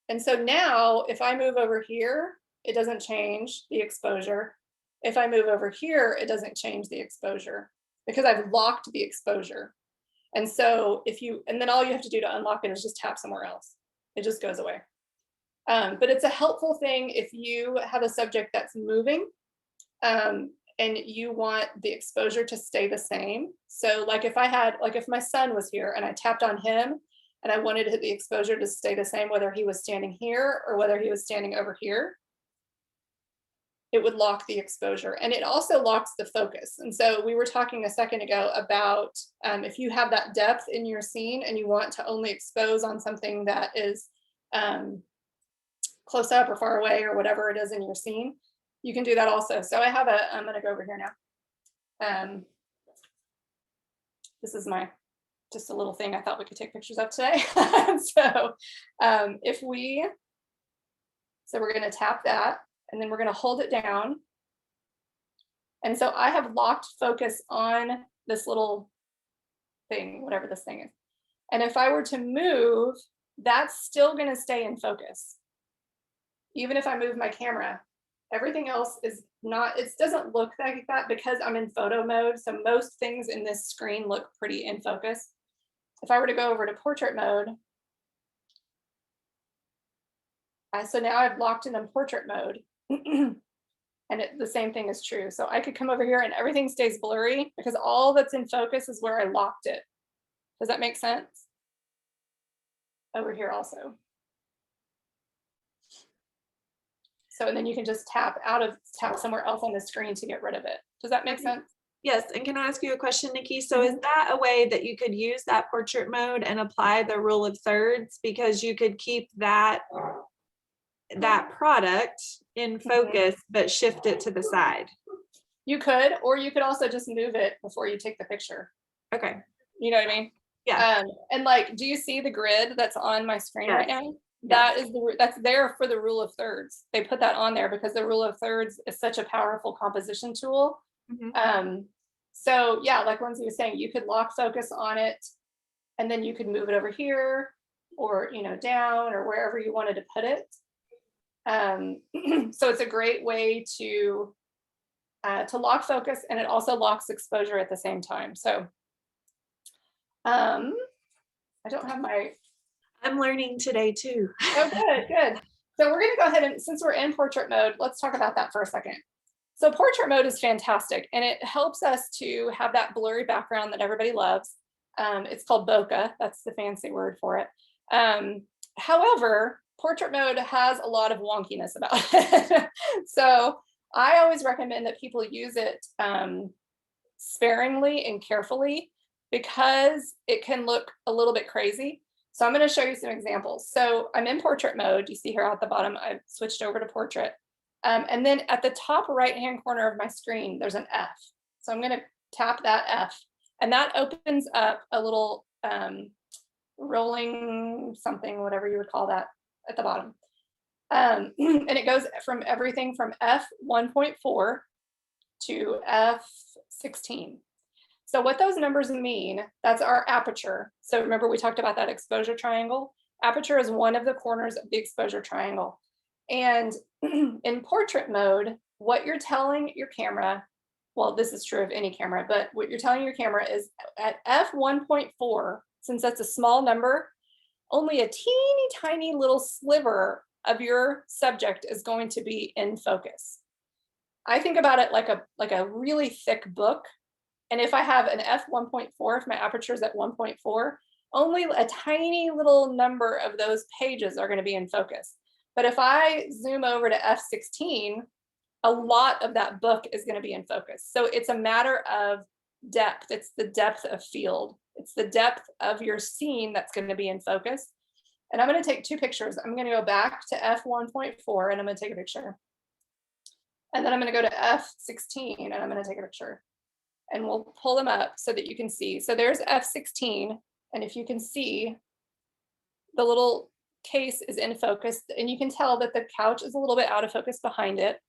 And so now if I move over here, it doesn't change the exposure. If I move over here, it doesn't change the exposure because I've locked the exposure. And so and then all you have to do to unlock it is just tap somewhere else. It just goes away. But it's a helpful thing if you have a subject that's moving and you want the exposure to stay the same. So like if my son was here and I tapped on him and I wanted the exposure to stay the same, whether he was standing here or whether he was standing over here, it would lock the exposure. And it also locks the focus. And so we were talking a second ago about if you have that depth in your scene and you want to only expose on something that is close up or far away or whatever it is in your scene, you can do that also. So I have I'm gonna go over here now. This is just a little thing I thought we could take pictures of today. So we're gonna tap that and then we're gonna hold it down. And so I have locked focus on this little thing, whatever this thing is. And if I were to move, that's still going to stay in focus. Even if I move my camera, everything else is not, it doesn't look like that because I'm in photo mode. So most things in this screen look pretty in focus. If I were to go over to portrait mode, so now I've locked in portrait mode. And the same thing is true. So I could come over here and everything stays blurry because all that's in focus is where I locked it. Does that make sense? Over here also. So, and then you can just tap somewhere else on the screen to get rid of it. Does that make sense? Yes, and can I ask you a question, Nikki? So is that a way that you could use that portrait mode and apply the rule of thirds, because you could keep that product in focus, but shift it to the side? You could, or you could also just move it before you take the picture. Okay. You know what I mean? Yeah. And like, do you see the grid that's on my screen right now? Yes. That's there for the rule of thirds. They put that on there because the rule of thirds is such a powerful composition tool. So yeah, like Lindsay was saying, you could lock focus on it, and then you could move it over here, or down, or wherever you wanted to put it. So it's a great way to lock focus, and it also locks exposure at the same time. So I don't have my. I'm learning today too. Oh, good. So we're going to go ahead and, since we're in portrait mode, let's talk about that for a second. So portrait mode is fantastic, and it helps us to have that blurry background that everybody loves. It's called bokeh. That's the fancy word for it. However, portrait mode has a lot of wonkiness about it. So I always recommend that people use it sparingly and carefully, because it can look a little bit crazy. So I'm going to show you some examples. So I'm in portrait mode. You see here at the bottom, I've switched over to portrait. And then at the top right-hand corner of my screen, there's an F. So I'm going to tap that F, and that opens up a little rolling something, whatever you would call that, at the bottom. And it goes from everything from F1.4 to F16. So what those numbers mean, that's our aperture. So remember, we talked about that exposure triangle. Aperture is one of the corners of the exposure triangle. And in portrait mode, what you're telling your camera, well, this is true of any camera, but what you're telling your camera is at F1.4, since that's a small number, only a teeny tiny little sliver of your subject is going to be in focus. I think about it like a really thick book. And if I have an F1.4, if my aperture is at 1.4, only a tiny little number of those pages are going to be in focus. But if I zoom over to F16, a lot of that book is going to be in focus. So it's a matter of depth. It's the depth of field. It's the depth of your scene that's going to be in focus. And I'm going to take two pictures. I'm going to go back to F1.4 and I'm going to take a picture. And then I'm going to go to F16 and I'm going to take a picture. And we'll pull them up so that you can see. So there's F16. And if you can see, the little case is in focus, and you can tell that the couch is a little bit out of focus behind it.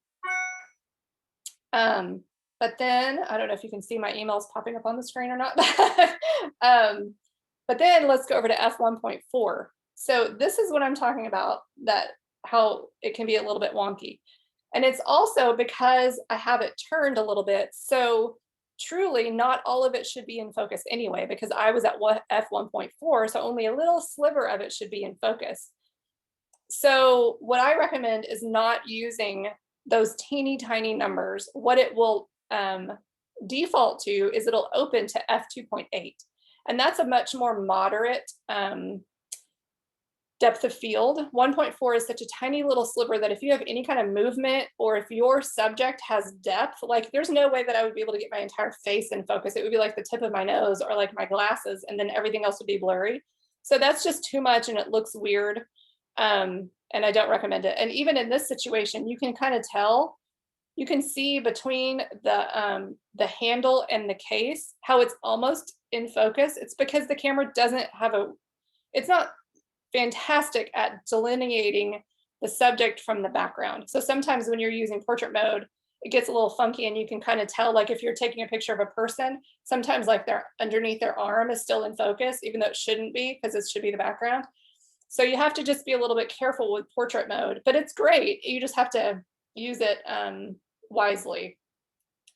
But then, I don't know if you can see my emails popping up on the screen or not. But then let's go over to F1.4. So this is what I'm talking about, that how it can be a little bit wonky. And it's also because I have it turned a little bit. So truly not all of it should be in focus anyway, because I was at F1.4, so only a little sliver of it should be in focus. So what I recommend is not using those teeny tiny numbers. What it will default to is it'll open to F2.8. And that's a much more moderate depth of field. 1.4 is such a tiny little sliver that if you have any kind of movement, or if your subject has depth, like there's no way that I would be able to get my entire face in focus. It would be like the tip of my nose or like my glasses, and then everything else would be blurry. So that's just too much and it looks weird. And I don't recommend it. And even in this situation, you can kind of tell, you can see between the handle and the case, how it's almost in focus. It's because the camera doesn't have it's not fantastic at delineating the subject from the background. So sometimes when you're using portrait mode, it gets a little funky, and you can kind of tell, like if you're taking a picture of a person, sometimes like their underneath their arm is still in focus, even though it shouldn't be, because it should be the background. So you have to just be a little bit careful with portrait mode, but it's great. You just have to use it wisely.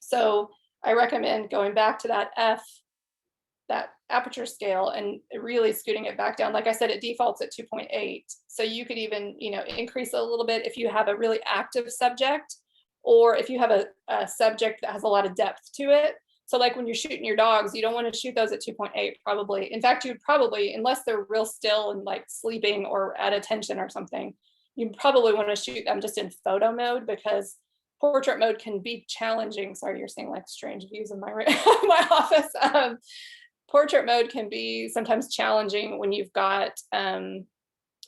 So I recommend going back to that aperture scale and really scooting it back down. Like I said, it defaults at 2.8. So you could even, increase it a little bit if you have a really active subject, or if you have a subject that has a lot of depth to it. So like when you're shooting your dogs, you don't want to shoot those at 2.8 probably. In fact, you'd probably, unless they're real still and like sleeping or at attention or something, you probably want to shoot them just in photo mode, because portrait mode can be challenging. Sorry, you're seeing like strange views of my my office. Portrait mode can be sometimes challenging when you've got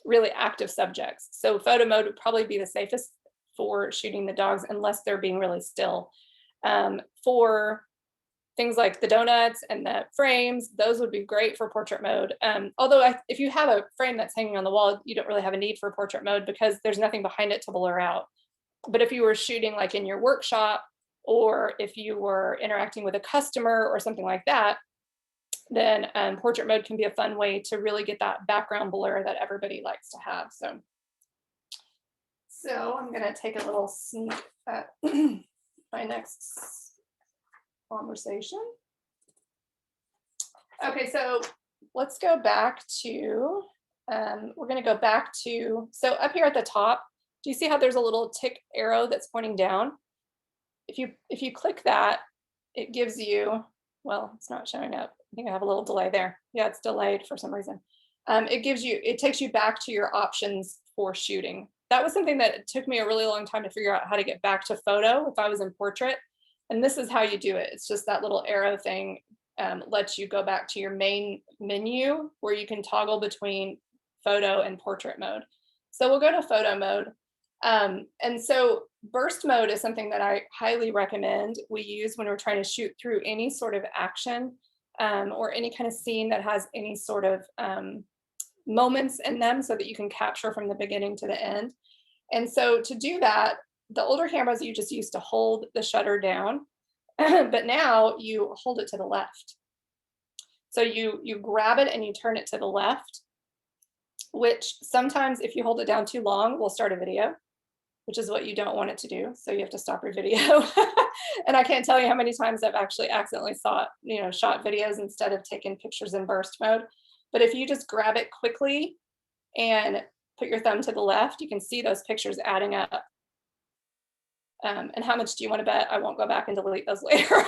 really active subjects. So photo mode would probably be the safest for shooting the dogs, unless they're being really still. For things like the donuts and the frames, those would be great for portrait mode. Although if you have a frame that's hanging on the wall, you don't really have a need for portrait mode, because there's nothing behind it to blur out. But if you were shooting like in your workshop, or if you were interacting with a customer or something like that, then portrait mode can be a fun way to really get that background blur that everybody likes to have. So I'm going to take a little sneak at my next conversation. Okay, so let's go back to, we're going to go back to, so up here at the top, do you see how there's a little tick arrow that's pointing down? If you click that, it gives you, well, it's not showing up. I think I have a little delay there. Yeah, it's delayed for some reason. It takes you back to your options for shooting. That was something that took me a really long time to figure out how to get back to photo if I was in portrait. And this is how you do it. It's just that little arrow thing lets you go back to your main menu, where you can toggle between photo and portrait mode. So we'll go to photo mode. And so burst mode is something that I highly recommend we use when we're trying to shoot through any sort of action or any kind of scene that has any sort of moments in them, so that you can capture from the beginning to the end. And so to do that, the older cameras you just used to hold the shutter down, but now you hold it to the left. So you grab it and you turn it to the left, which sometimes if you hold it down too long, will start a video, which is what you don't want it to do. So you have to stop your video. And I can't tell you how many times I've actually accidentally shot videos instead of taking pictures in burst mode. But if you just grab it quickly and put your thumb to the left, you can see those pictures adding up. And how much do you want to bet I won't go back and delete those later?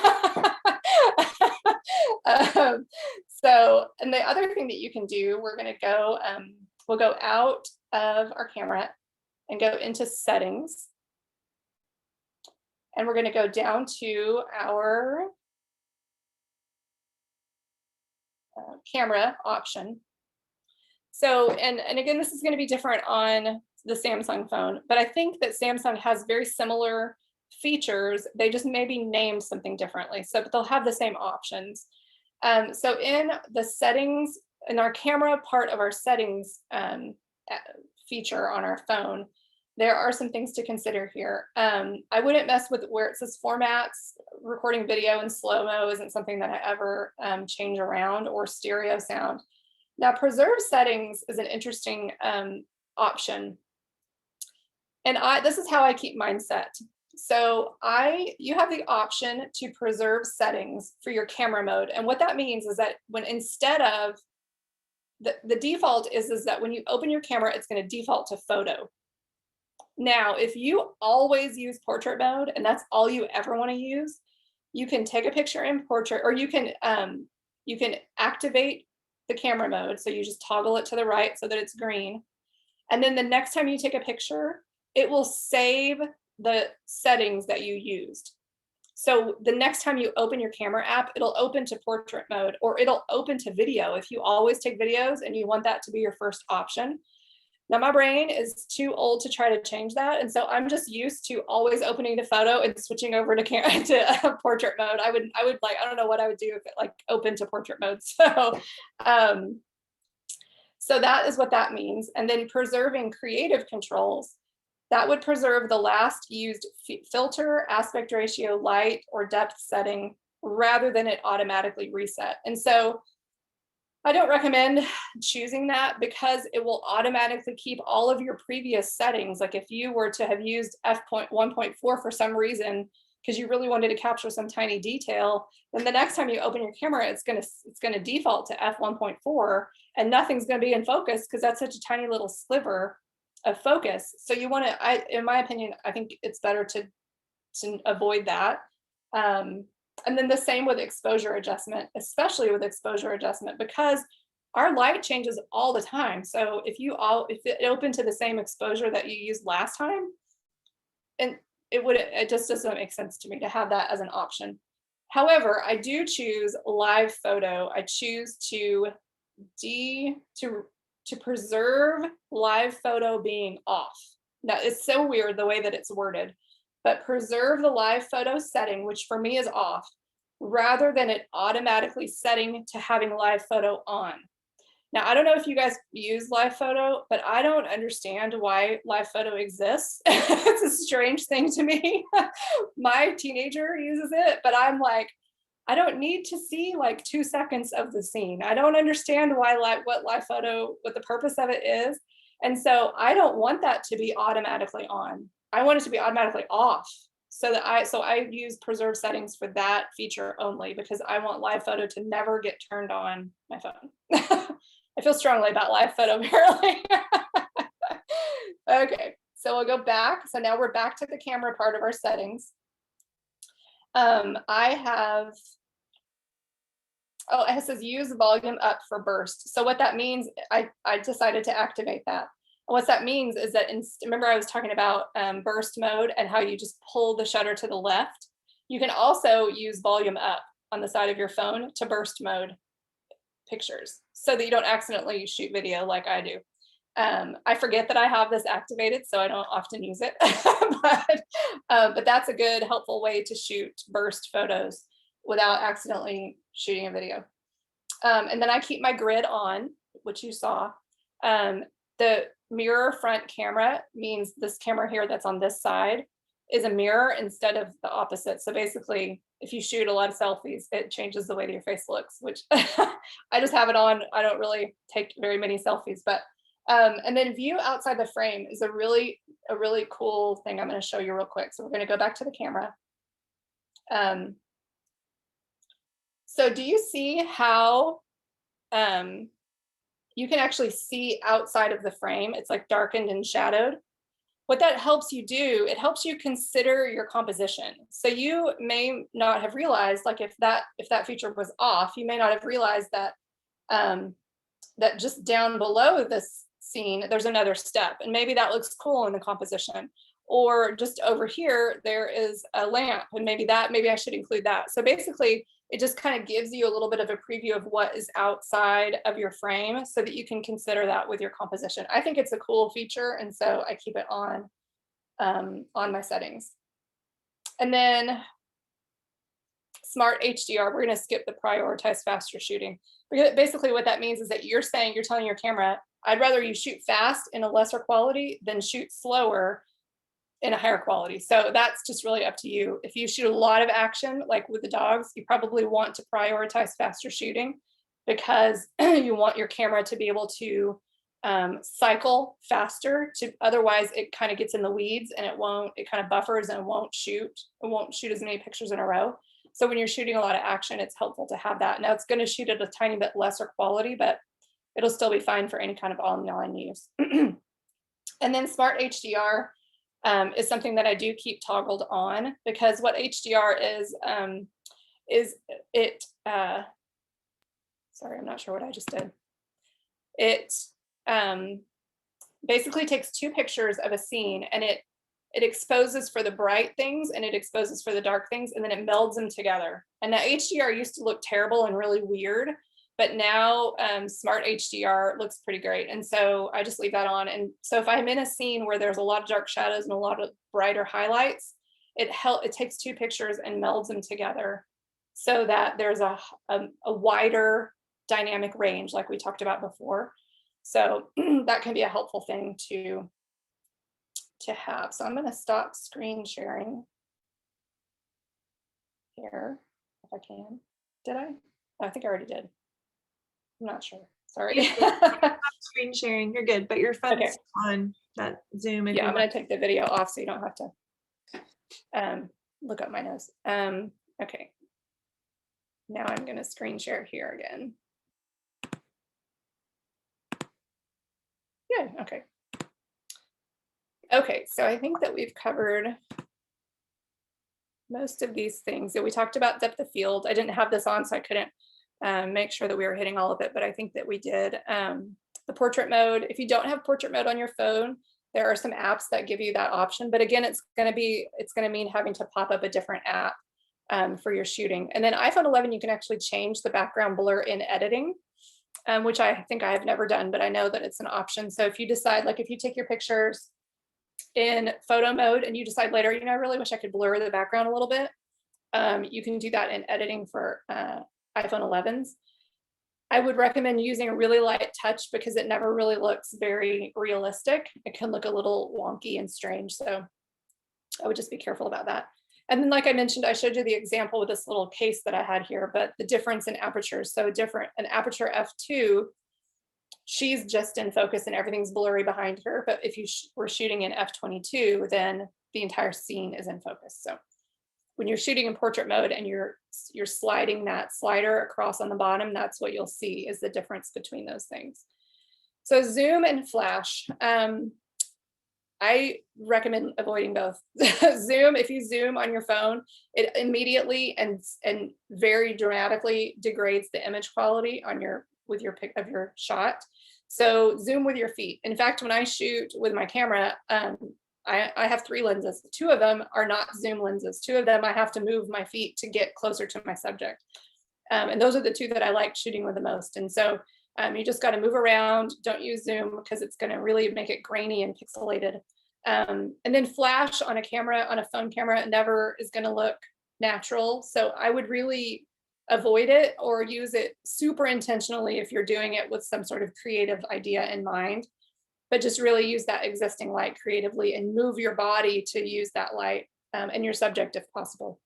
And the other thing that you can do, we're going to go, we'll go out of our camera and go into settings. And we're going to go down to our camera option. So, and again, this is going to be different on the Samsung phone, but I think that Samsung has very similar features. They just maybe named something differently. So, but they'll have the same options. So in the settings, in our camera part of our settings feature on our phone, there are some things to consider here. I wouldn't mess with where it says formats. Recording video in slow-mo isn't something that I ever change around, or stereo sound. Now, preserve settings is an interesting option. And this is how I keep mine set. So you have the option to preserve settings for your camera mode. And what that means is that when instead of the default is that when you open your camera, it's going to default to photo. Now, if you always use portrait mode and that's all you ever want to use, you can take a picture in portrait, or you can activate the camera mode. So you just toggle it to the right so that it's green. And then the next time you take a picture, it will save the settings that you used. So the next time you open your camera app, it'll open to portrait mode, or it'll open to video if you always take videos and you want that to be your first option. Now, my brain is too old to try to change that. And so I'm just used to always opening to photo and switching over to portrait mode. I would like, I don't know what I would do if it like opened to portrait mode. So that is what that means. And then preserving creative controls. that would preserve the last used filter, aspect ratio, light, or depth setting rather than it automatically reset. And so I don't recommend choosing that because it will automatically keep all of your previous settings. Like if you were to have used f.1.4 for some reason, because you really wanted to capture some tiny detail, then the next time you open your camera, it's gonna default to f1.4 and nothing's gonna be in focus because that's such a tiny little sliver of focus. So you want to, in my opinion, I think it's better to avoid that. And then the same with exposure adjustment, especially with exposure adjustment, because our light changes all the time. So if it opened to the same exposure that you used last time, and it just doesn't make sense to me to have that as an option. However, I do choose live photo. I choose to preserve live photo being off. Now it's so weird the way that it's worded, but preserve the live photo setting, which for me is off, rather than it automatically setting to having live photo on. Now, I don't know if you guys use live photo, but I don't understand why live photo exists. It's a strange thing to me. My teenager uses it, but I'm like, I don't need to see like 2 seconds of the scene. I don't understand what the purpose of it is. And so I don't want that to be automatically on. I want it to be automatically off. So I use preserve settings for that feature only because I want live photo to never get turned on my phone. I feel strongly about live photo apparently. Okay, so we'll go back. So now we're back to the camera part of our settings. It says use volume up for burst. So what that means, I decided to activate that. And what that means is that, remember I was talking about burst mode and how you just pull the shutter to the left. You can also use volume up on the side of your phone to burst mode pictures so that you don't accidentally shoot video like I do. I forget that I have this activated, so I don't often use it, but that's a good, helpful way to shoot burst photos without accidentally shooting a video. And then I keep my grid on, which you saw. The mirror front camera means this camera here that's on this side is a mirror instead of the opposite. So basically, if you shoot a lot of selfies, it changes the way that your face looks, which I just have it on. I don't really take very many selfies, but and then view outside the frame is a really cool thing I'm going to show you real quick. So we're going to go back to the camera. So do you see how you can actually see outside of the frame? It's like darkened and shadowed. What that helps you do, it helps you consider your composition. So you may not have realized, like if that feature was off, you may not have realized that that just down below this scene, there's another step, and maybe that looks cool in the composition. Or just over here, there is a lamp, and maybe I should include that. So basically, it just kind of gives you a little bit of a preview of what is outside of your frame so that you can consider that with your composition. I think it's a cool feature, and so I keep it on my settings. And then Smart HDR, we're going to skip the prioritize faster shooting. Basically what that means is that you're telling your camera, I'd rather you shoot fast in a lesser quality than shoot slower in a higher quality. So that's just really up to you. If you shoot a lot of action, like with the dogs, you probably want to prioritize faster shooting because you want your camera to be able to cycle faster. Otherwise, it kind of gets in the weeds and it kind of buffers and it won't shoot as many pictures in a row. So when you're shooting a lot of action, it's helpful to have that. Now it's going to shoot at a tiny bit lesser quality, but it'll still be fine for any kind of online use. And then Smart HDR is something that I do keep toggled on because what HDR is it, sorry, I'm not sure what I just did. It basically takes 2 pictures of a scene and it exposes for the bright things and it exposes for the dark things, and then it melds them together. And now HDR used to look terrible and really weird, but now Smart HDR looks pretty great. And so I just leave that on. And so if I'm in a scene where there's a lot of dark shadows and a lot of brighter highlights, it takes 2 pictures and melds them together so that there's a wider dynamic range like we talked about before. So that can be a helpful thing to to have. So I'm going to stop screen sharing here if I can. Did I? Oh, I think I already did. I'm not sure. Sorry. Screen sharing, you're good, but your phone's Okay. on that Zoom. If Yeah, you I'm want. going to take the video off so you don't have to look up my nose. Okay. Now I'm going to screen share here again. Good. Okay. Okay, so I think that we've covered most of these things. So we talked about depth of field. I didn't have this on, so I couldn't make sure that we were hitting all of it, but I think that we did. The portrait mode, if you don't have portrait mode on your phone, there are some apps that give you that option. But again, it's going to mean having to pop up a different app for your shooting. And then iPhone 11, you can actually change the background blur in editing, which I think I have never done, but I know that it's an option. So if you decide, like if you take your pictures in photo mode and you decide later, you know, I really wish I could blur the background a little bit, you can do that in editing for iPhone 11s. I would recommend using a really light touch because it never really looks very realistic. It can look a little wonky and strange. So I would just be careful about that. And then, like I mentioned, I showed you the example with this little case that I had here, but the difference in apertures. So an aperture f2, she's just in focus and everything's blurry behind her. But if you were shooting in f22, then the entire scene is in focus. So when you're shooting in portrait mode and you're sliding that slider across on the bottom, that's what you'll see is the difference between those things. So zoom and flash. I recommend avoiding both. Zoom, if you zoom on your phone, it immediately and very dramatically degrades the image quality on your shot. So zoom with your feet. In fact, when I shoot with my camera, I have 3 lenses. 2 of them are not zoom lenses. 2 of them I have to move my feet to get closer to my subject. And those are the 2 that I like shooting with the most. And so you just got to move around. Don't use zoom because it's going to really make it grainy and pixelated. And then flash on a phone camera, never is going to look natural. So I would really avoid it or use it super intentionally if you're doing it with some sort of creative idea in mind. But just really use that existing light creatively and move your body to use that light and your subject if possible.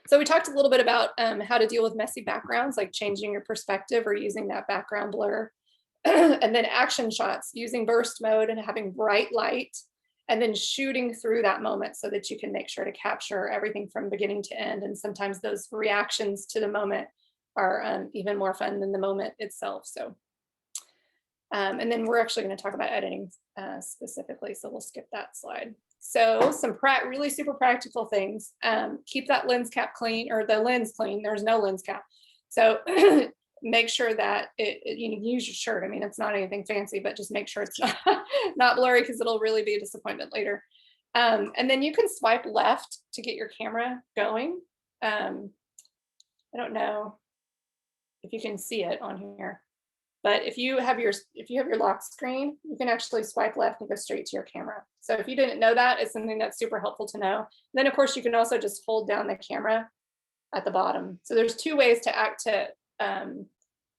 So we talked a little bit about how to deal with messy backgrounds, like changing your perspective or using that background blur. And then action shots, using burst mode and having bright light, and then shooting through that moment so that you can make sure to capture everything from beginning to end. And sometimes those reactions to the moment are even more fun than the moment itself. So. And then we're actually going to talk about editing specifically, so we'll skip that slide. So some really super practical things. Keep that lens cap clean, or the lens clean. There's no lens cap. So make sure that you use your shirt. I mean, it's not anything fancy, but just make sure it's not blurry because it'll really be a disappointment later. And then you can swipe left to get your camera going. I don't know if you can see it on here. But if you have your lock screen, you can actually swipe left and go straight to your camera. So if you didn't know that, it's something that's super helpful to know. Then of course you can also just hold down the camera at the bottom. So there's 2 ways to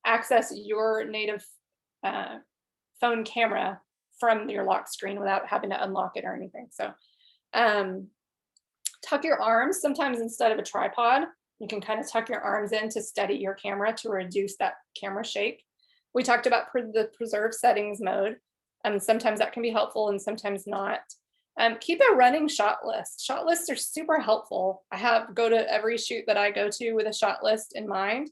access your native phone camera from your lock screen without having to unlock it or anything. So tuck your arms. Sometimes instead of a tripod, you can kind of tuck your arms in to steady your camera to reduce that camera shake. We talked about the preserve settings mode. Sometimes that can be helpful and sometimes not. Keep a running shot list. Shot lists are super helpful. I go to every shoot that I go to with a shot list in mind.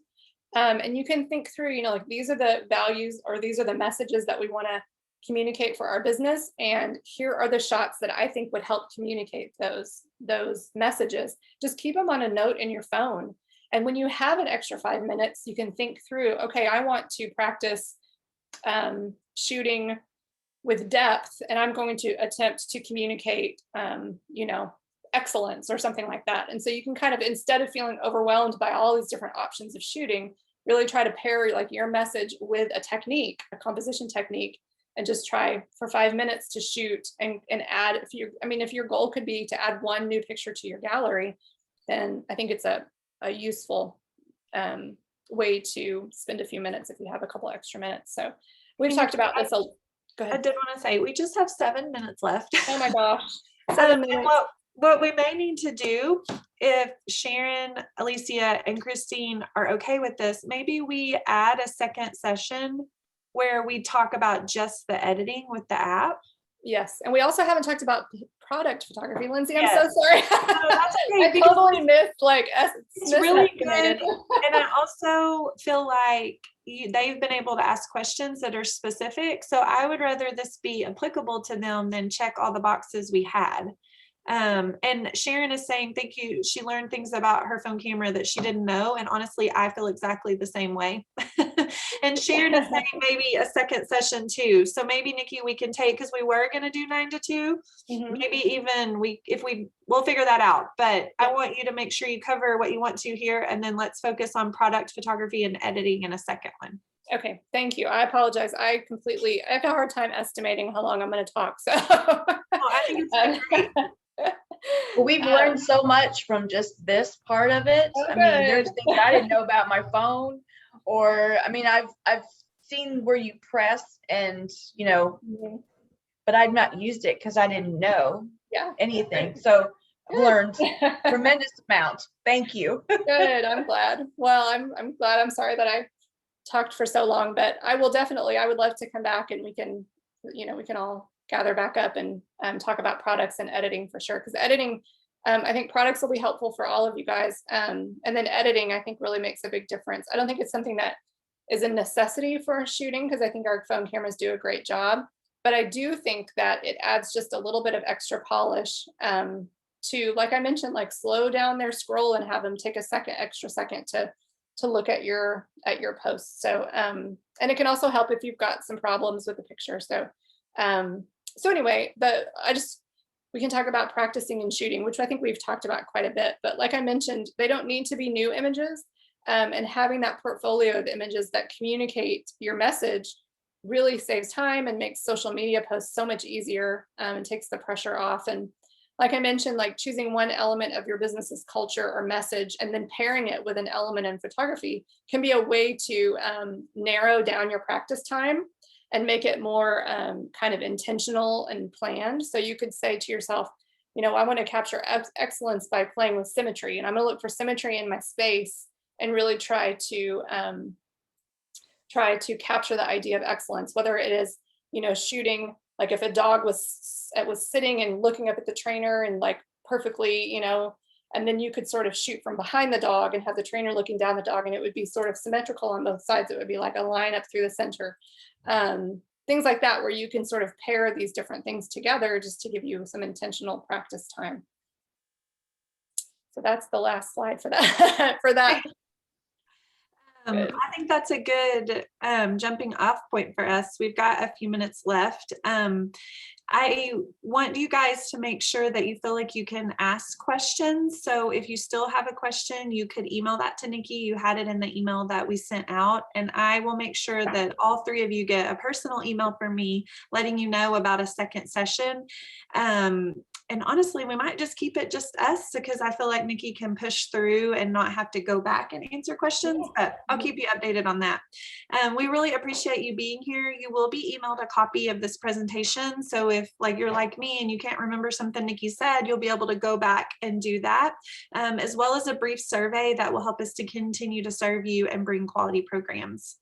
And you can think through, you know, like these are the values or these are the messages that we want to communicate for our business. And here are the shots that I think would help communicate those messages. Just keep them on a note in your phone. And when you have an extra 5 minutes, you can think through, okay, I want to practice shooting with depth, and I'm going to attempt to communicate, you know, excellence or something like that. And so you can kind of, instead of feeling overwhelmed by all these different options of shooting, really try to pair like your message with a technique, a composition technique, and just try for 5 minutes to shoot and add, if your goal could be to add 1 new picture to your gallery, then I think it's a useful way to spend a few minutes if you have a couple extra minutes. So we've talked about this. Go I ahead. did want to say, we just have 7 minutes left. Oh my gosh. And 7 minutes. what we may need to do, if Sharon, Alicia, and Christine are okay with this, maybe we add a second session where we talk about just the editing with the app. Yes, and we also haven't talked about product photography. Lindsay, I'm Yes. so sorry. No, that's okay, I because totally missed it's really good. misestimated. And I also feel like they've been able to ask questions that are specific. So I would rather this be applicable to them than check all the boxes we had. And Sharon is saying, thank you. She learned things about her phone camera that she didn't know. And honestly, I feel exactly the same way. And Sharon is saying maybe a second session too. So maybe Nikki, we can take, because we were going to do 9 to 2. Mhm. Maybe even we'll figure that out. But I want you to make sure you cover what you want to here. And then let's focus on product photography and editing in a second one. Okay, thank you. I apologize. I have a hard time estimating how long I'm going to talk. So I think it's been great. Well, we've learned so much from just this part of it. I mean, there's good. things I didn't know about my phone, or I mean, I've seen where you press and Mhm. but I've not used it because I didn't know Yeah. anything. So I've learned tremendous amount. Thank you. Good. I'm glad. Well, I'm glad. I'm sorry that I talked for so long, but I would love to come back and we can all gather back up and talk about products and editing for sure. Because editing, I think products will be helpful for all of you guys. And then editing, I think really makes a big difference. I don't think it's something that is a necessity for shooting because I think our phone cameras do a great job. But I do think that it adds just a little bit of extra polish to, like I mentioned, like slow down their scroll and have them take extra second to look at your posts. So and it can also help if you've got some problems with the picture. So anyway, we can talk about practicing and shooting, which I think we've talked about quite a bit. But like I mentioned, they don't need to be new images, and having that portfolio of images that communicate your message really saves time and makes social media posts so much easier, and takes the pressure off. And like I mentioned, like choosing one element of your business's culture or message and then pairing it with an element in photography can be a way to narrow down your practice time and make it more kind of intentional and planned. So you could say to yourself, I want to capture excellence by playing with symmetry, and I'm going to look for symmetry in my space and really try to capture the idea of excellence, whether it is, shooting, like if a dog was sitting and looking up at the trainer and like perfectly, and then you could sort of shoot from behind the dog and have the trainer looking down the dog, and it would be sort of symmetrical on both sides. It would be like a line up through the center. Things like that, where you can sort of pair these different things together just to give you some intentional practice time. So that's the last slide for that. I think that's a good jumping off point for us. We've got a few minutes left. I want you guys to make sure that you feel like you can ask questions. So if you still have a question, you could email that to Nikki. You had it in the email that we sent out, and I will make sure that all 3 of you get a personal email from me letting you know about a second session. And honestly, we might just keep it just us, because I feel like Nikki can push through and not have to go back and answer questions, but I'll keep you updated on that. We really appreciate you being here. You will be emailed a copy of this presentation. So if you're like me and you can't remember something Nikki said, you'll be able to go back and do that, as well as a brief survey that will help us to continue to serve you and bring quality programs.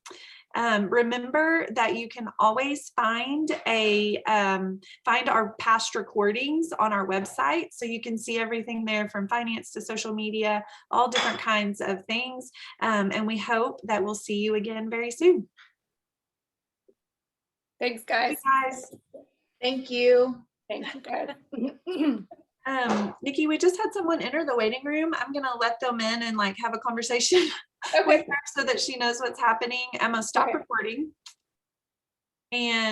Remember that you can always find our past recordings on our website. So you can see everything there, from finance to social media, all different kinds of things. And we hope that we'll see you again very soon. Thanks, guys. Thank you. Thank you, guys. Nikki, we just had someone enter the waiting room. I'm gonna let them in and have a conversation Okay. with her so that she knows what's happening. I'm gonna stop recording. And